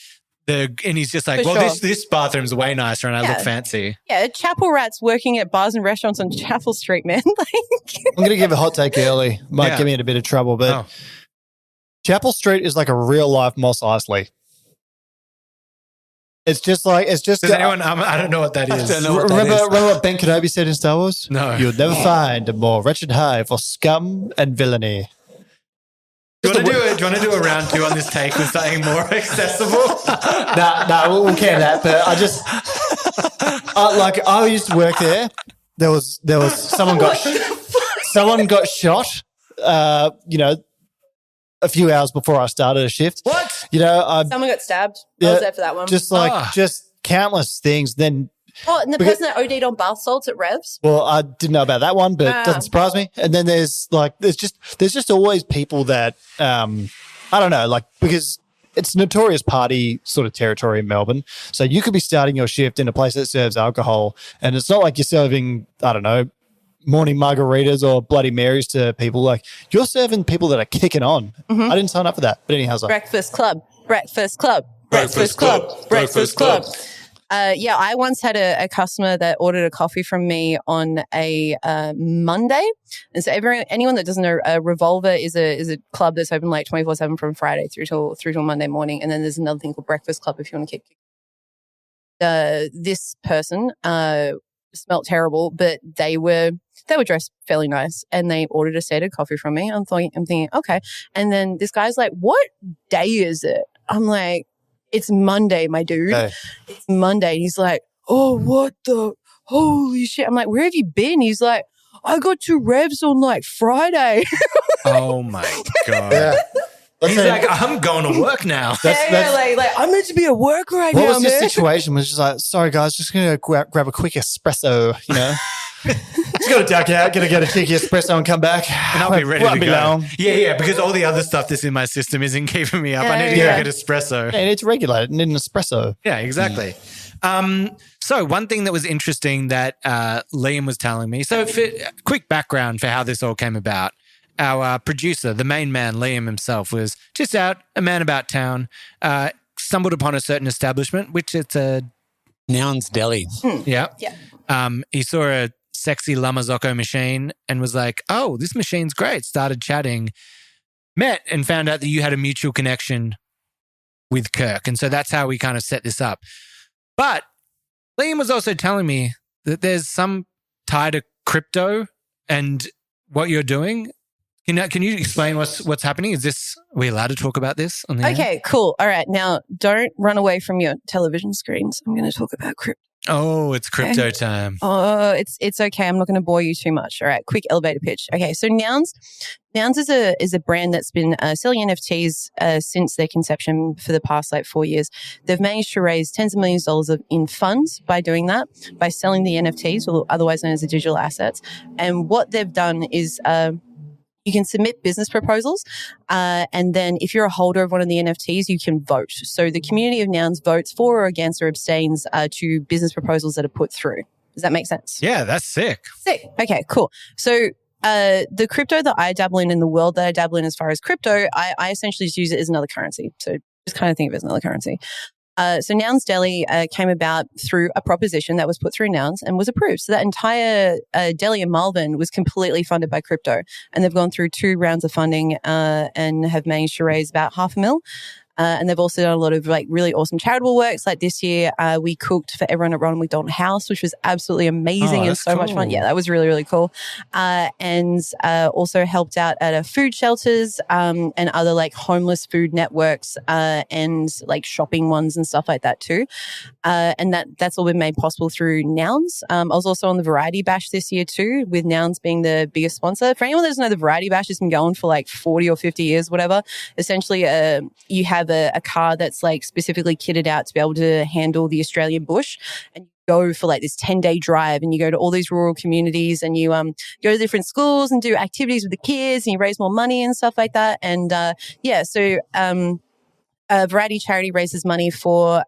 and he's just like, this bathroom's way nicer, and I look fancy. Yeah, chapel rats working at bars and restaurants on Chapel Street, man. Like, I'm going to give a hot take early. Might get me in a bit of trouble, but Chapel Street is like a real life Mos Eisley. It's just. Does anyone? I don't know what that is. Remember what Ben Kenobi said in Star Wars? No. You'll never find a more wretched hive for scum and villainy. Do you want to do a round 2 on this take with something more accessible? No, we'll can that. But I used to work there. There was someone got shot. A few hours before I started a shift. What? someone got stabbed. I was there for that one. Just countless things. Then, and the person that OD'd on bath salts at Revs. well, I didn't know about that one, but it doesn't surprise me. And then there's just always people that I don't know, like, because it's notorious party sort of territory in Melbourne. So you could be starting your shift in a place that serves alcohol, and it's not like you're serving, I don't know, morning margaritas or Bloody Marys to people. Like, you're serving people that are kicking on. I didn't sign up for that, but anyhow. Breakfast Club. I once had a customer that ordered a coffee from me on a Monday. And so anyone that doesn't know, Revolver is a club that's open like 24/7 from Friday through till Monday morning. And then there's another thing called Breakfast Club if you want to keep. This person smelt terrible, but they were dressed fairly nice, and they ordered a standard coffee from me. I'm thinking, okay. And then this guy's like, "What day is it?" I'm like, "It's Monday, my dude. Hey. It's Monday." And he's like, "Oh, what the holy shit?" I'm like, "Where have you been?" He's like, "I got to Revs on like Friday." Oh my God. Yeah. He's like, I'm going to work now. Like I'm meant to be at work right now, What was man. your situation? Was just like, sorry guys, just gonna grab a quick espresso, Just got to duck out, going to get a cheeky espresso and come back. And I'll be ready to go. Long. Yeah, because all the other stuff that's in my system isn't keeping me up. I need to go get espresso. Yeah, it's regulated. Need an espresso. Yeah, exactly. So one thing that was interesting that Liam was telling me, so quick background for how this all came about. Our producer, the main man, Liam himself, was just out, a man about town, stumbled upon a certain establishment, which it's a... Noun's Deli. Yeah. He saw a sexy Lamazocco machine and was like, oh, this machine's great. Started chatting, met and found out that you had a mutual connection with Kirk. And so that's how we kind of set this up. But Liam was also telling me that there's some tie to crypto and what you're doing. Can you explain what's happening? Are we allowed to talk about this on the air? Okay, cool. All right. Now, don't run away from your television screens. I'm going to talk about crypto. Oh, it's crypto time. Oh, it's okay. I'm not going to bore you too much. All right, quick elevator pitch. Okay, so Nouns is a brand that's been selling NFTs since their conception for the past 4 years. They've managed to raise tens of millions of dollars in funds by doing that, by selling the NFTs, or otherwise known as the digital assets. And what they've done is you can submit business proposals, and then if you're a holder of one of the NFTs, you can vote. So the community of Nouns votes for or against or abstains to business proposals that are put through. Does that make sense? Yeah, that's sick. Sick. Okay, cool. So the crypto that I dabble in the world that I dabble in as far as crypto, I essentially just use it as another currency. So just kind of think of it as another currency. So Nouns Deli came about through a proposition that was put through Nouns and was approved. So that entire deli in Melbourne was completely funded by crypto. And they've gone through 2 rounds of funding and have managed to raise about $500,000. And they've also done a lot of really awesome charitable works. Like this year, we cooked for everyone at Ronald McDonald House, which was absolutely amazing and so much fun. Yeah, that was really, really cool. And also helped out at food shelters and other homeless food networks and shopping ones and stuff like that too. And that's all been made possible through Nouns. I was also on the Variety Bash this year too, with Nouns being the biggest sponsor. For anyone that doesn't know, the Variety Bash has been going for 40 or 50 years, whatever. Essentially, you have a car that's specifically kitted out to be able to handle the Australian bush, and you go for this 10-day drive, and you go to all these rural communities, and you go to different schools and do activities with the kids, and you raise more money and stuff like that. And Variety Charity raises money for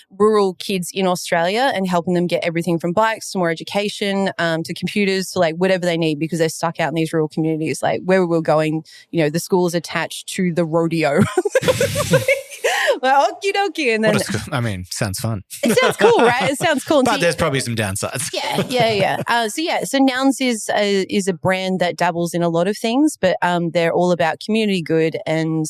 rural kids in Australia and helping them get everything from bikes to more education to computers to whatever they need, because they're stuck out in these rural communities. Where we're going, the school is attached to the rodeo. Okie dokie. And then, sounds fun. It sounds cool, right? It sounds cool. But there's probably some downsides. Yeah. So Nouns is a brand that dabbles in a lot of things, but they're all about community good and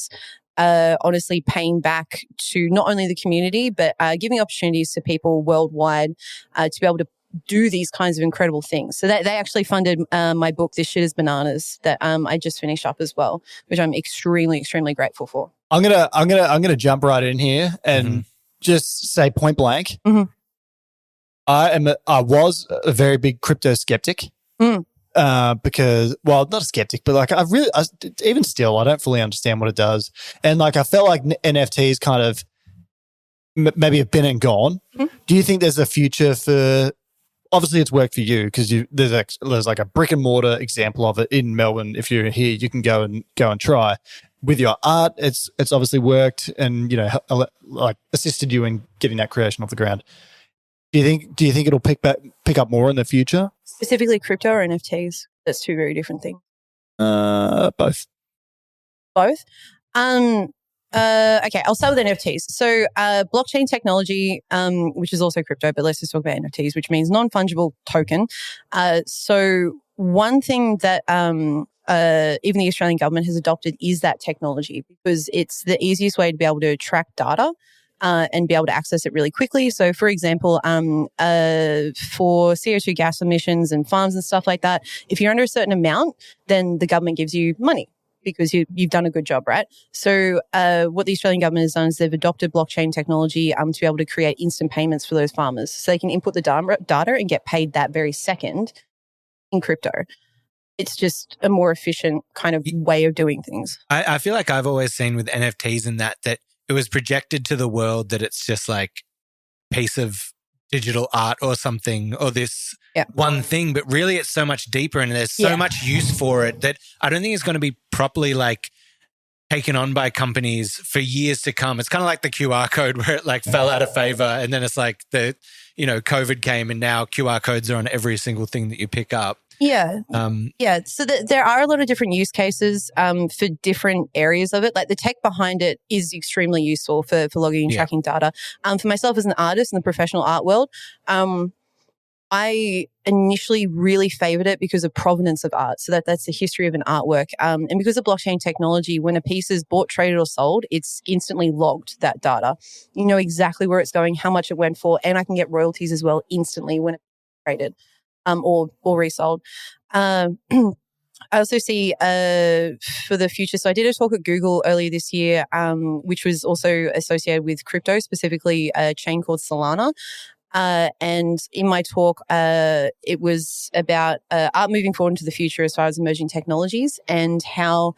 honestly paying back to not only the community, but giving opportunities to people worldwide to be able to do these kinds of incredible things. So they actually funded my book, This Shit Is Bananas, that I just finished up as well, which I'm extremely, extremely grateful for. I'm gonna jump right in here and just say point blank. Mm-hmm. I was a very big crypto skeptic. Because, not a skeptic, but even still, I don't fully understand what it does. And I felt like NFTs kind of maybe have been and gone. Mm-hmm. Do you think there's a future for, obviously it's worked for you because there's a brick and mortar example of it in Melbourne. If you're here, you can go and try. With your art, it's obviously worked and, assisted you in getting that creation off the ground. Do you think it'll pick up more in the future? Specifically crypto or NFTs? That's 2 very different things. Both. Both? Okay, I'll start with NFTs. So blockchain technology, which is also crypto, but let's just talk about NFTs, which means non-fungible token. So one thing that even the Australian government has adopted is that technology, because it's the easiest way to be able to track data and be able to access it really quickly. So, for example, for CO2 gas emissions and farms and stuff like that, if you're under a certain amount, then the government gives you money because you've done a good job, right? So what the Australian government has done is they've adopted blockchain technology to be able to create instant payments for those farmers. So they can input the data and get paid that very second in crypto. It's just a more efficient kind of way of doing things. I feel like I've always seen with NFTs and that it was projected to the world that it's just a piece of digital art or something or this one thing, but really it's so much deeper and there's so much use for it that I don't think it's going to be properly like taken on by companies for years to come. It's kind of like the QR code where it like fell out of favor and then it's like COVID came and now QR codes are on every single thing that you pick up. Yeah. So there are a lot of different use cases for different areas of it. Like the tech behind it is extremely useful for logging and tracking data. For myself as an artist in the professional art world, I initially really favored it because of provenance of art. So that's the history of an artwork. And because of blockchain technology, when a piece is bought, traded or sold, it's instantly logged, that data. You know exactly where it's going, how much it went for, and I can get royalties as well instantly when it's traded or resold. I also see for the future, so I did a talk at Google earlier this year, which was also associated with crypto, specifically a chain called Solana. And in my talk, it was about art moving forward into the future as far as emerging technologies and how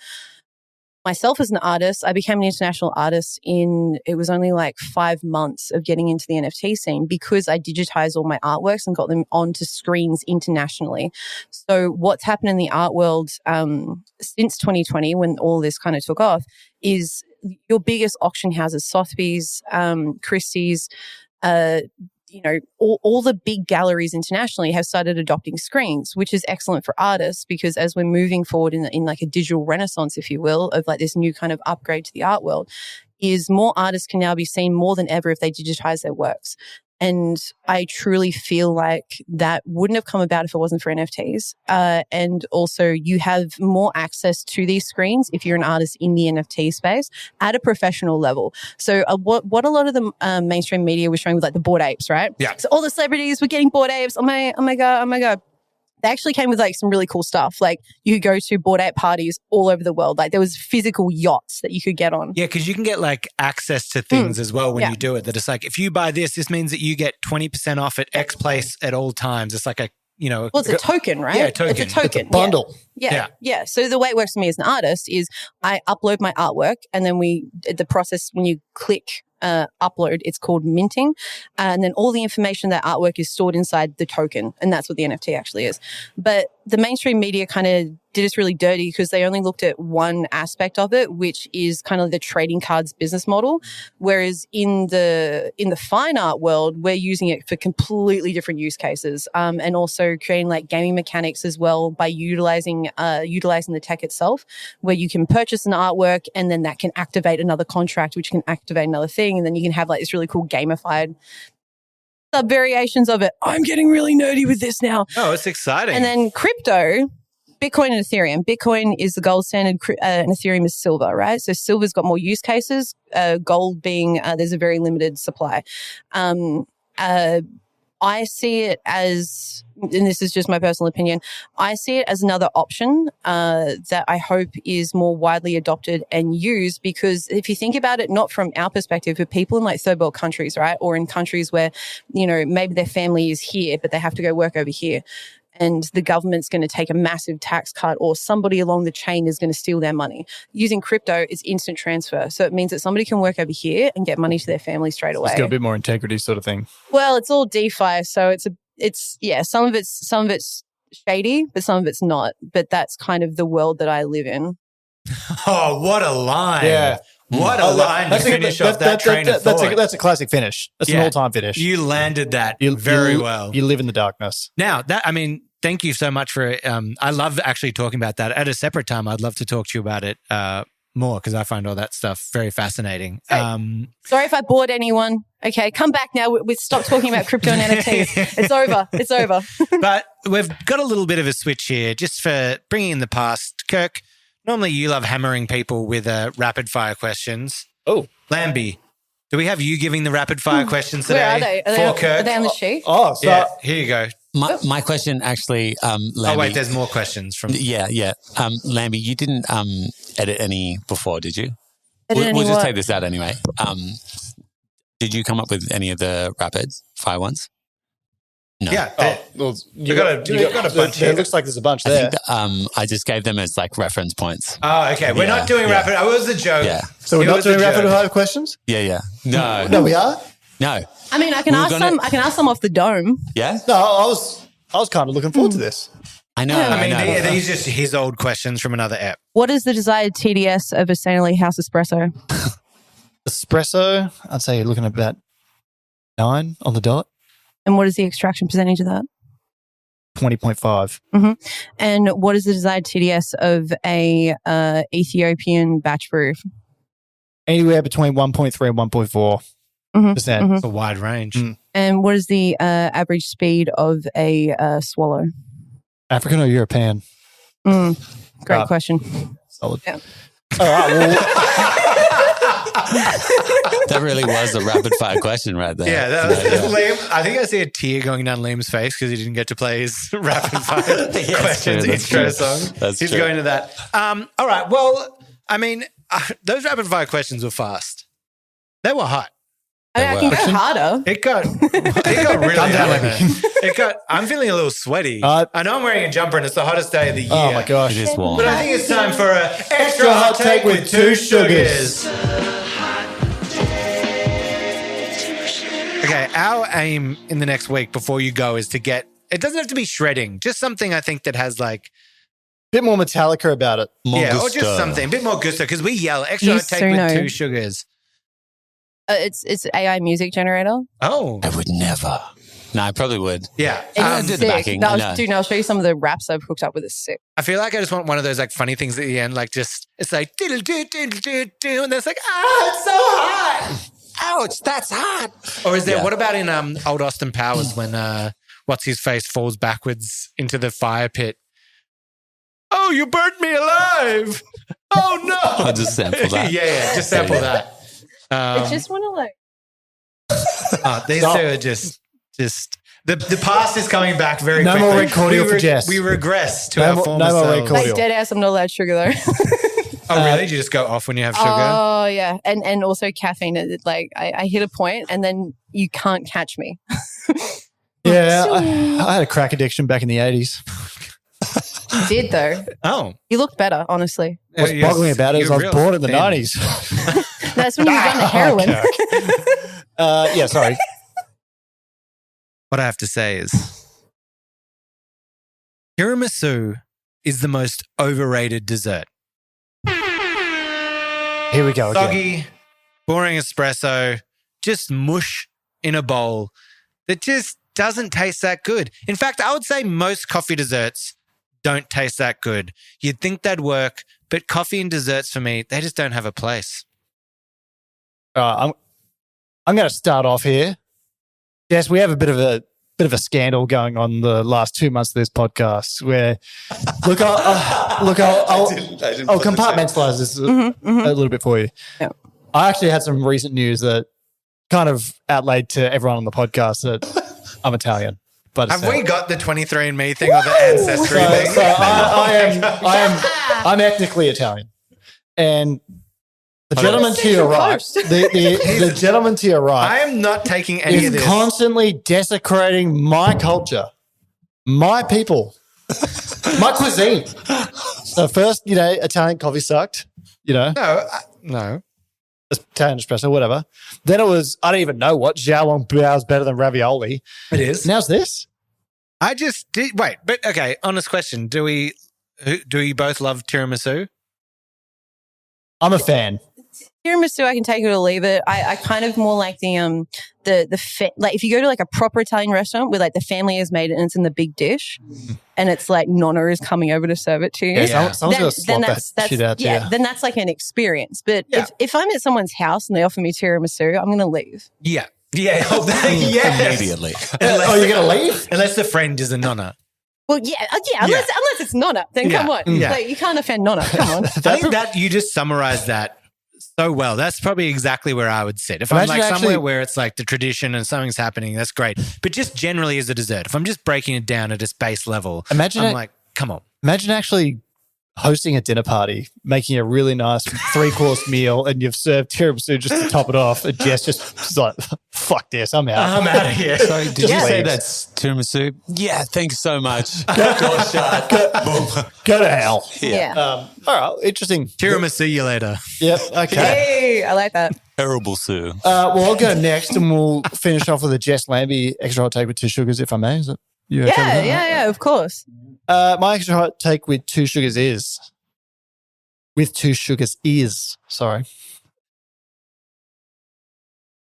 myself as an artist, I became an international artist it was only like 5 months of getting into the NFT scene because I digitized all my artworks and got them onto screens internationally. So what's happened in the art world since 2020 when all this kind of took off is your biggest auction houses, Sotheby's, Christie's, all the big galleries internationally have started adopting screens, which is excellent for artists because as we're moving forward in like a digital renaissance, if you will, of like this new kind of upgrade to the art world, is more artists can now be seen more than ever if they digitize their works. And I truly feel like that wouldn't have come about if it wasn't for NFTs. And also you have more access to these screens if you're an artist in the NFT space at a professional level. So what a lot of the mainstream media was showing with like the Bored Apes, right? Yeah. So all the celebrities were getting Bored Apes. Oh my God. They actually came with like some really cool stuff. Like you could go to Bored Ape parties all over the world. Like there was physical yachts that you could get on. Yeah, because you can get like access to things as well when you do it. That it's like, if you buy this means that you get 20% off at X place at all times. It's like well, it's a token, right? Yeah, token. It's a token. It's a bundle. Yeah. So the way it works for me as an artist is I upload my artwork and then the process when you click upload, it's called minting. And then all the information that artwork is stored inside the token. And that's what the NFT actually is. But the mainstream media kind of did us really dirty because they only looked at one aspect of it, which is kind of the trading cards business model. Whereas in the fine art world, we're using it for completely different use cases. And also creating like gaming mechanics as well by utilizing the tech itself, where you can purchase an artwork and then that can activate another contract, which can activate another thing. And then you can have like this really cool gamified sub variations of it. I'm getting really nerdy with this now. Oh, it's exciting. And then crypto, Bitcoin and Ethereum. Bitcoin is the gold standard and Ethereum is silver, right? So silver's got more use cases. Gold being there's a very limited supply. I see it as, and this is just my personal opinion, I see it as another option that I hope is more widely adopted and used because if you think about it, not from our perspective, but people in like third world countries, right? Or in countries where, maybe their family is here, but they have to go work over here. And the government's going to take a massive tax cut or somebody along the chain is going to steal their money. Using crypto, it's instant transfer. So it means that somebody can work over here and get money to their family straight away. It's got a bit more integrity sort of thing. Well, it's all DeFi. So some of it's shady, but some of it's not. But that's kind of the world that I live in. Oh, what a line. Yeah. What a line to finish off that train of thought. That's a classic finish. That's an all-time finish. You landed that very well. You live in the darkness. Now, thank you so much for I love actually talking about that. At a separate time, I'd love to talk to you about it more because I find all that stuff very fascinating. Sorry if I bored anyone. Okay, come back now. We stop talking about crypto and NFTs. It's over. But we've got a little bit of a switch here just for bringing in the past. Kirk, normally you love hammering people with rapid fire questions. Oh. Lambie, do we have you giving the rapid fire questions today? Where are they? Kirk? Are they on the sheet? Oh, so yeah, here you go. My question actually, Lambie. Oh, wait, there's more questions from... Yeah. Lambie, you didn't edit any before, did you? We'll just take this out anyway. Did you come up with any of the rapid fire ones? No. Yeah. You got a bunch here. It looks like there's a bunch there. I think I just gave them as like reference points. Oh, okay. We're not doing rapid. It was a joke. Yeah. So we're not doing rapid fire questions? Yeah. No. No, we are? No. I mean, I can ask them off the dome. Yeah? No, I was kind of looking forward to this. I know. I mean, these are just his old questions from another app. What is the desired TDS of a St. Lee House espresso? Espresso, I'd say you're looking at about 9 on the dot. And what is the extraction percentage of that? 20.5. And what is the desired TDS of a Ethiopian batch brew? Anywhere between 1.3 and 1.4%. It's a wide range. And what is the average speed of a swallow? African or European? Great question. Solid. Yeah. All right, well, that really was a rapid fire question right there. Yeah, that was Liam. I think I see a tear going down Liam's face because he didn't get to play his rapid fire questions intro song. He's going to that. All right. Well, I mean, those rapid fire questions were fast. They were hot. I can go harder. It got really hot. I'm feeling a little sweaty. I know I'm wearing a jumper and it's the hottest day of the year. oh my gosh. It is warm. But I think it's time for an extra hot take with 2 sugars. Okay, our aim in the next week before you go is to get, it doesn't have to be shredding, just something I think that has like, Bit more Metallica about it. or just something, a bit more gusto, because we yell extra hot take with 2 sugars. It's AI music generator. Oh. I would never. No, I probably would. Yeah. I did the backing. Dude, I'll show you some of the raps I've hooked up with. It's sick. I feel like I just want one of those like funny things at the end, like just, it's like, diddle, diddle, diddle, diddle, and then it's like, it's so hot. Ouch, that's hot. Or is there, what about in old Austin Powers when what's-his-face falls backwards into the fire pit? Oh, you burnt me alive. Oh, no. I'll just sample that. yeah, just sample that. I just want to like... These two are just the past is coming back very quickly. No more red cordial for Jess. We regress to our former no more red selves. cordial. Like dead ass, I'm not allowed sugar though. Oh, really? Do you just go off when you have sugar? Oh, yeah. And also caffeine. Like I hit a point and then you can't catch me. Yeah, I had a crack addiction back in the 80s. You did though. Oh. You looked better, honestly. What's boggling about it is I was born in the 90s. That's when you got into heroin. Yeah, sorry. What I have to say is tiramisu is the most overrated dessert. Here we go again. Soggy, boring espresso, just mush in a bowl that just doesn't taste that good. In fact, I would say most coffee desserts don't taste that good. You'd think they'd work, but coffee and desserts for me, they just don't have a place. I'm going to start off here. Yes, we have a bit of a scandal going on the last 2 months of this podcast. Where, I'll compartmentalize this a little bit for you. Yeah. I actually had some recent news that kind of outlaid to everyone on the podcast that I'm Italian. But have we got the 23andMe thing or the ancestry thing? So I'm ethnically Italian, and the gentleman to your right, the gentleman to your right, I am not taking any of this. Is constantly desecrating my culture, my people, my cuisine. So first, Italian coffee sucked. No. Italian espresso, whatever. Then it was, I don't even know what, Xiaolong Bao is better than ravioli. It is. Now's this. I just did, wait, but okay, honest question. Do we both love tiramisu? I'm a fan. Tiramisu, I can take it or leave it. I kind of more like like if you go to like a proper Italian restaurant where like the family has made it and it's in the big dish and it's like Nonna is coming over to serve it to you. Yeah, someone's going to swap that shit out. Yeah, then that's like an experience. But if I'm at someone's house and they offer me tiramisu, I'm going to leave. Yeah. Yeah. Yes. Immediately. You're going to leave? Unless the friend is a Nonna. Well, unless it's Nonna, then come on. Yeah. Like, you can't offend Nonna. Come on. I think that you just summarized that so well. That's probably exactly where I would sit. If I'm like somewhere where it's like the tradition and something's happening, that's great. But just generally as a dessert, if I'm just breaking it down at its base level, I'm like, come on. Imagine actually hosting a dinner party, making a really nice 3-course meal, and you've served tiramisu just to top it off. And Jess just like, fuck this, I'm out. I'm out of here. So did you say that's tiramisu? Yeah, thanks so much. Door shut. Boom. Go to hell. Yeah. All right, interesting. Tiramisu you later. Yep, okay. Hey, I like that. Terrible, Sue. Well, I'll go next and we'll finish off with a Jess Lambie extra hot take with 2 sugars, if I may. Is it you okay with that? Yeah, of course. My extra hot take with 2 sugars is, sorry.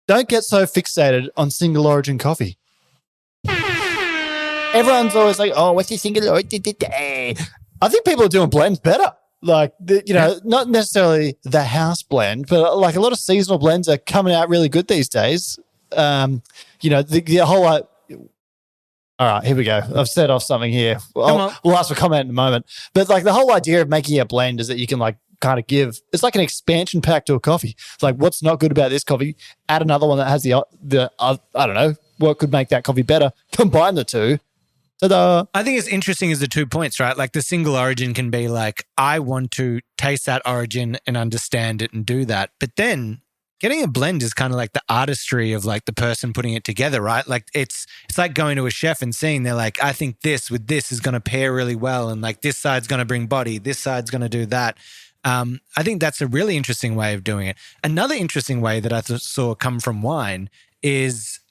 Don't get so fixated on single origin coffee. Everyone's always like, oh, what's your single origin? I think people are doing blends better. Like, not necessarily the house blend, but like a lot of seasonal blends are coming out really good these days. The whole all right, here we go. I've set off something here. We'll ask for comment in a moment. But like the whole idea of making a blend is that you can like kind of it's like an expansion pack to a coffee. It's like, what's not good about this coffee? Add another one that has the I don't know, what could make that coffee better? Combine the two. Ta-da. I think it's interesting as the 2 points, right? Like the single origin can be like, I want to taste that origin and understand it and do that. But then getting a blend is kind of like the artistry of like the person putting it together, right? Like it's like going to a chef and seeing they're like, I think this with this is going to pair really well. And like this side's going to bring body. This side's going to do that. I think that's a really interesting way of doing it. Another interesting way that I saw come from wine is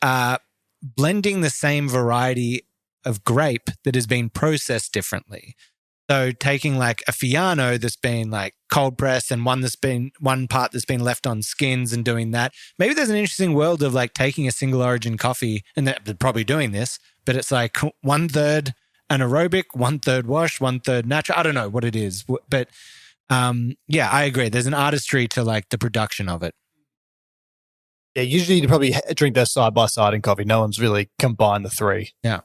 blending the same variety of grape that has been processed differently. So taking like a Fiano that's been like cold pressed and one part that's been left on skins and doing that. Maybe there's an interesting world of like taking a single origin coffee, and they're probably doing this, but it's like 1/3 anaerobic, 1/3 wash, 1/3 natural. I don't know what it is, but yeah, I agree. There's an artistry to like the production of it. Yeah, usually you probably drink that side by side in coffee. No one's really combined the 3. Yeah.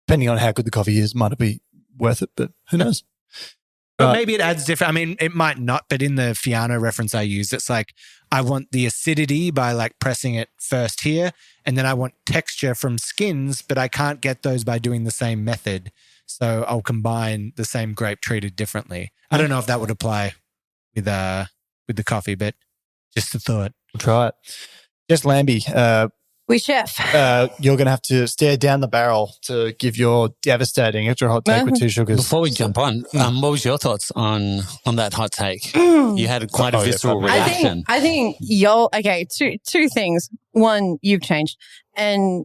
Depending on how good the coffee is, might it be worth it, but who knows? But maybe it adds different. I mean, it might not, but in the Fiano reference I use, it's like I want the acidity by like pressing it first here, and then I want texture from skins, but I can't get those by doing the same method. So I'll combine the same grape treated differently. I don't know if that would apply with the coffee, but just a thought. We'll try it. Jess Lambie, We chef. you're going to have to stare down the barrel to give your devastating extra hot take with 2 sugars. Before we jump on, what was your thoughts on that hot take? You had quite a visceral reaction. I think y'all, okay, two things. One, you've changed. And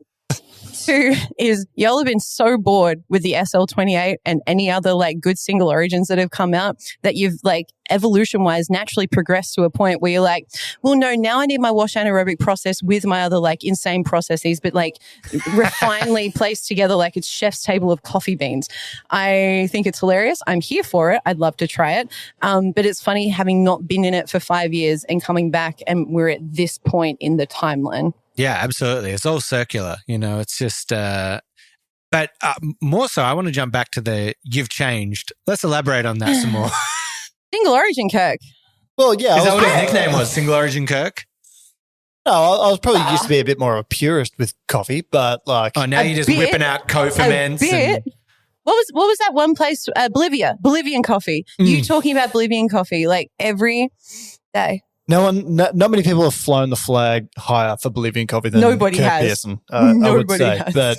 2 is y'all have been so bored with the SL28 and any other like good single origins that have come out that you've like evolution wise naturally progressed to a point where you're like, well, no, now I need my wash anaerobic process with my other like insane processes, but like refinedly placed together like it's chef's table of coffee beans. I think it's hilarious. I'm here for it. I'd love to try it. But it's funny having not been in it for 5 years and coming back and we're at this point in the timeline. Yeah, absolutely. It's all circular, it's just, but more so, I want to jump back to you've changed. Let's elaborate on that some more. Single origin, Kirk. Well, yeah. Is that what his nickname was? Single origin Kirk? No, I was probably used to be a bit more of a purist with coffee, but like... Oh, now you're just whipping out co-ferments. What was that one place? Bolivian coffee. You talking about Bolivian coffee like every day. Not many people have flown the flag higher for Bolivian coffee than Nobody Kirk has. Pearson, I would say. Has. But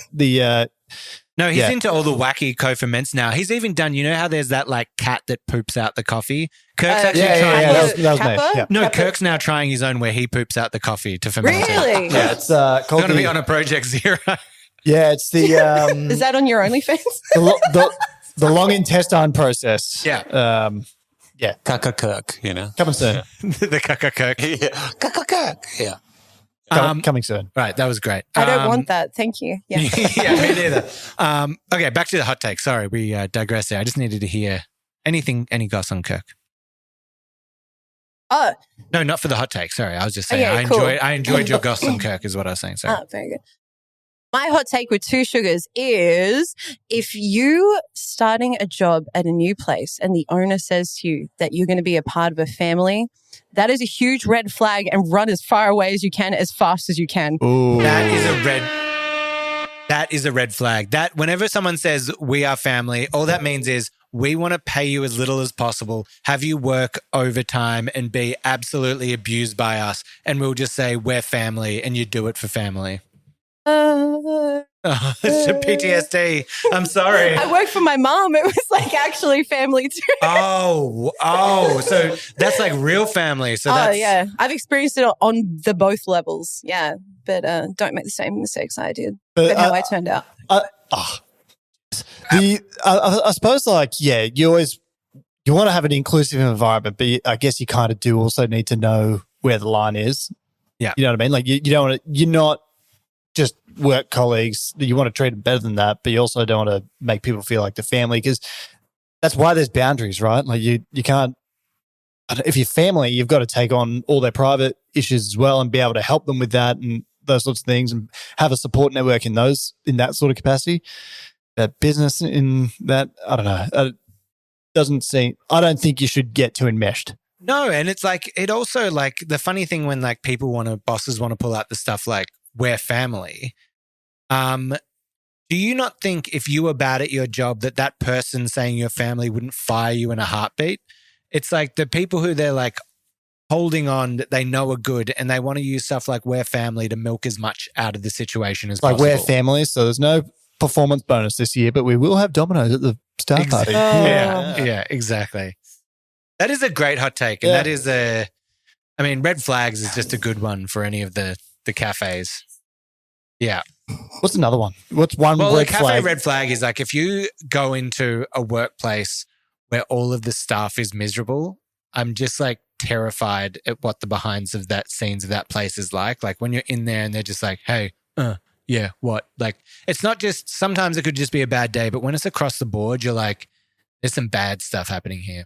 no, he's into all the wacky co-ferments now. He's even done, how there's that like cat that poops out the coffee? Kirk's actually trying. That was me. Yeah. No, Kirk's now trying his own where he poops out the coffee to ferment Really? it. Yeah, it's going to be on a Project Zero. Yeah, it's the... Is that on your OnlyFans? the long intestine process. Yeah. Yeah. Kaka Kirk, Coming soon. The Kaka Kirk. Yeah. Kaka Kirk. Yeah. Coming soon. Right, that was great. I don't want that. Thank you. Yeah. Yeah, me neither. Okay, back to the hot take. Sorry, we digressed there. I just needed to hear any goss on Kirk. No, not for the hot take. Sorry, I was just saying I enjoyed your goss on Kirk is what I was saying. Sorry. Very good. My hot take with 2 sugars is if you starting a job at a new place and the owner says to you that you're going to be a part of a family, that is a huge red flag and run as far away as you can, as fast as you can. Ooh. That is a red flag. That whenever someone says we are family, all that means is we want to pay you as little as possible, have you work overtime and be absolutely abused by us. And we'll just say we're family and you do it for family. It's a PTSD. I'm sorry. I worked for my mom. It was like actually family too. So that's like real family. So that's yeah. I've experienced it on the both levels. Yeah. But don't make the same mistakes I did. But how I turned out. I suppose you want to have an inclusive environment, but I guess you kind of do also need to know where the line is. Yeah. You know what I mean? Like you don't want to, you're not just work colleagues. You want to treat them better than that, but you also don't want to make people feel like the family, because that's why there's boundaries, right? Like you can't, if you're family, you've got to take on all their private issues as well and be able to help them with that and those sorts of things and have a support network in that sort of capacity. That business in that, I don't know, I don't think you should get too enmeshed. No, and it's like, it also like the funny thing when like bosses want to pull out the stuff like we're family. Do you not think if you were bad at your job that person saying your family wouldn't fire you in a heartbeat? It's like the people who they're like holding on that they know are good and they want to use stuff like we're family to milk as much out of the situation as possible. Like we're family, so there's no performance bonus this year, but we will have Domino's at the staff party. Yeah, exactly. That is a great hot take. And that is red flags is just a good one for any of the cafes. Yeah. What's another one? What's one red flag? Cafe red flag is like if you go into a workplace where all of the staff is miserable, I'm just like terrified at what the behinds of that scenes of that place is like. Like when you're in there and they're just like, hey, yeah, what? Like, it's not just, sometimes it could just be a bad day, but when it's across the board, you're like, there's some bad stuff happening here.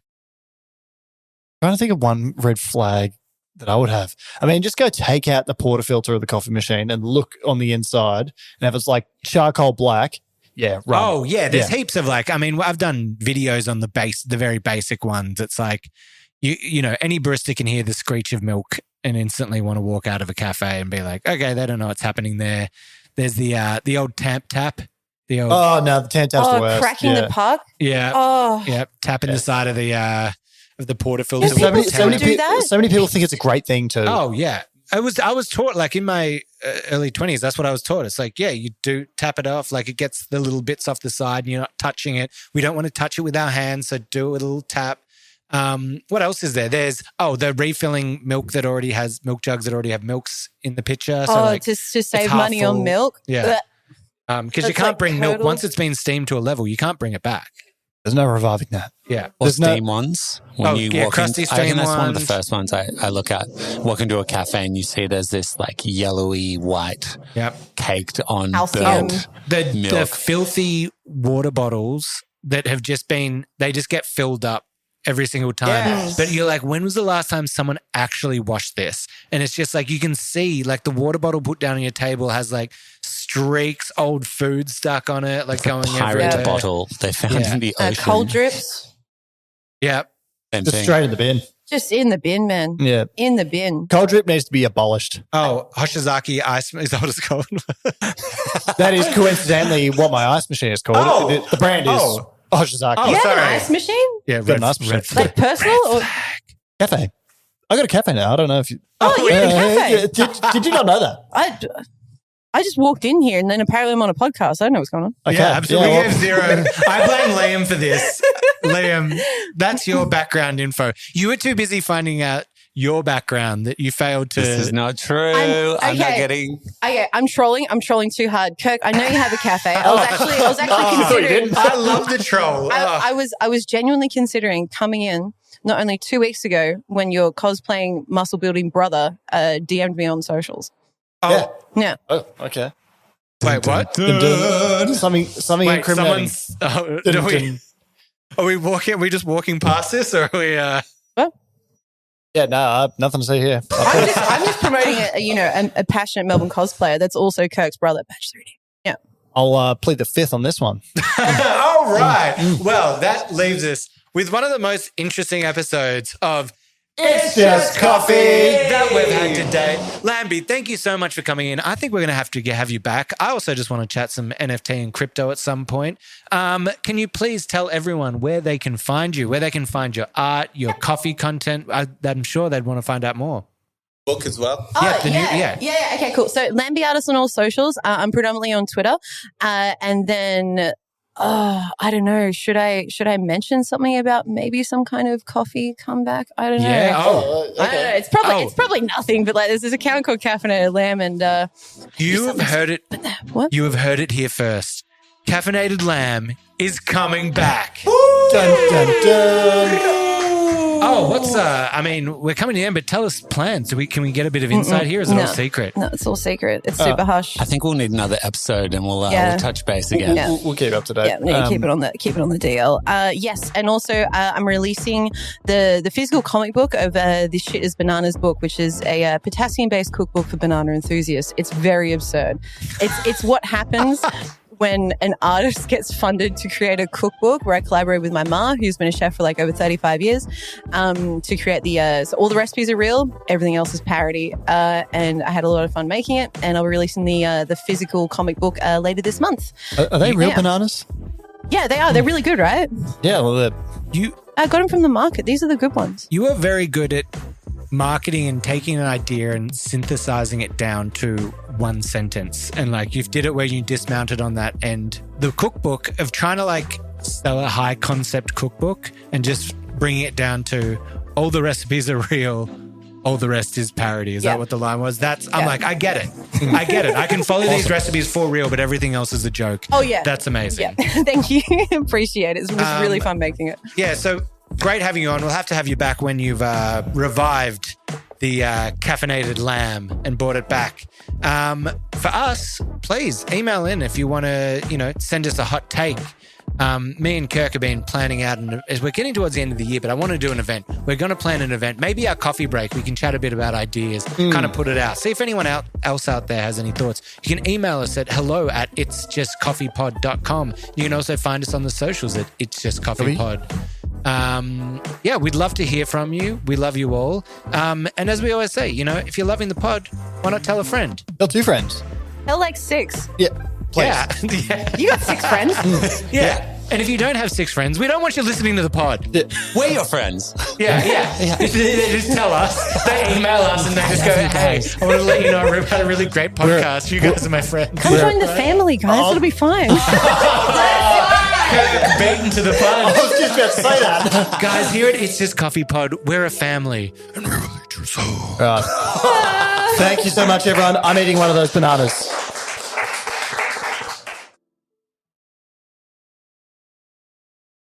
I'm trying to think of one red flag that I would have. I mean, just go take out the portafilter of the coffee machine and look on the inside. And if it's like charcoal black, run. Oh, yeah. There's heaps of like, I mean, I've done videos on the very basic ones. It's like, you know, any barista can hear the screech of milk and instantly want to walk out of a cafe and be like, okay, they don't know what's happening there. There's the old tap. The tamp tap's the worst. Cracking the puck. Yeah. Oh. Yeah. Tapping the side of the portafilter. So many people think it's a great thing too. Oh yeah. I was taught like in my early 20s, that's what I was taught. It's like, yeah, you do tap it off. Like it gets the little bits off the side and you're not touching it. We don't want to touch it with our hands. So do a little tap. What else is there? There's the refilling milk that already has milk jugs that already have milks in the pitcher. So like, just to save money on milk. Yeah. Because you can't bring milk once it's been steamed to a level, you can't bring it back. There's no reviving that. Yeah. Or steam ones. When you walk crusty in, steam I think that's ones. one of the first ones I look at. Walk into a cafe and you see there's this like yellowy white caked on burnt milk. The filthy water bottles that have just been, they just get filled up every single time. Yes. But you're like, when was the last time someone actually washed this? And it's just like, you can see like the water bottle put down on your table has like streaks, old food stuck on it, like going pirate everywhere. Bottle they found in the ocean. Cold drips. Yeah. Just straight in the bin. Just in the bin, man. Yeah. In the bin. Cold drip needs to be abolished. Oh, Hoshizaki ice, is that what it's called? That is coincidentally what my ice machine is called. Oh. The brand is Hoshizaki. You have sorry. an ice machine? Yeah, red, nice red Like personal or cafe. I got a cafe now. I don't know if you. you have a cafe. Did you not know that? I just walked in here and then apparently I'm on a podcast. I don't know what's going on. Okay. Yeah, absolutely. We have zero. I blame Liam for this. Liam, that's your background info. You were too busy finding out your background that you failed to. This is not true. I'm not getting. Okay, I'm trolling. I'm trolling too hard. Kirk, I know you have a cafe. I was actually considering. I love the troll. I was genuinely considering coming in not only 2 weeks ago when your cosplaying muscle building brother DM'd me on socials. Oh. Yeah. Oh, okay. Wait, what? Something incriminating. Are we walking? Are we just walking past this, or are we? What? Yeah, no, I have nothing to say here. I'm just promoting a passionate Melbourne cosplayer that's also Kirk's brother, Batch 3D. Yeah. I'll plead the fifth on this one. All right. Well, that leaves us with one of the most interesting episodes of It's Just Coffee that we've had today. Lambie, thank you so much for coming in. I think we're going to have you back. I also just want to chat some NFT and crypto at some point. Can you please tell everyone where they can find you, where they can find your art, your coffee content? I'm sure they'd want to find out more. Book as well. Oh, okay, cool. So Lambie Artist on all socials. I'm predominantly on Twitter. And then I don't know. Should I mention something about maybe some kind of coffee comeback? I don't know. Yeah. I don't know. It's probably nothing, but like there's this account called Caffeinated Lamb and you have heard it. What? You have heard it here first. Caffeinated Lamb is coming back. Dun, dun, dun. Oh, we're coming to the end, but tell us plans. Can we get a bit of insight here? Or is it all secret? No, it's all secret. It's super hush. I think we'll need another episode and we'll touch base again. Yeah. We'll keep up to date. Yeah, no, keep it on the DL. Yes, and also I'm releasing the physical comic book of This Shit Is Bananas book, which is a potassium-based cookbook for banana enthusiasts. It's very absurd. It's what happens when an artist gets funded to create a cookbook, where I collaborate with my ma, who's been a chef for like over 35 years, to create so all the recipes are real, everything else is parody. And I had a lot of fun making it, and I'll be releasing the physical comic book later this month. Are they real bananas? Yeah, they are. They're really good, right? Yeah, well, I got them from the market. These are the good ones. You are very good at marketing and taking an idea and synthesizing it down to one sentence. And like you did it where you dismounted on that end. The cookbook of trying to like sell a high concept cookbook and just bringing it down to all the recipes are real, all the rest is parody. Is that what the line was? I'm like, I get it. I get it. I can follow these recipes for real, but everything else is a joke. Oh, yeah. That's amazing. Yeah. Thank you. Appreciate it. It was really fun making it. Yeah, so great having you on. We'll have to have you back when you've revived the caffeinated lamb and brought it back. For us, please email in if you want to, send us a hot take. Me and Kirk have been planning out, as we're getting towards the end of the year, but I want to do an event. We're going to plan an event. Maybe our coffee break, we can chat a bit about ideas, kind of put it out. See if anyone else out there has any thoughts. You can email us at hello@itsjustcoffeepod.com. You can also find us on the socials at It's Just Coffee Pod. We'd love to hear from you. We love you all. And as we always say, if you're loving the pod, why not tell a friend? Tell 2 friends. Tell like 6. Yeah. Please. Yeah. You got 6 friends. Yeah. And if you don't have 6 friends, we don't want you listening to the pod. We're your friends. Yeah. They just tell us. They email us and they just go, hey, I want to let you know we've had a really great podcast. You guys are my friends. Come join the family, guys. It'll be fine. Beaten to the punch. I was just about to say that. Guys, here at It's Just Coffee Pod, we're a family. And we will eat your soul. Right. Thank you so much, everyone. I'm eating one of those bananas.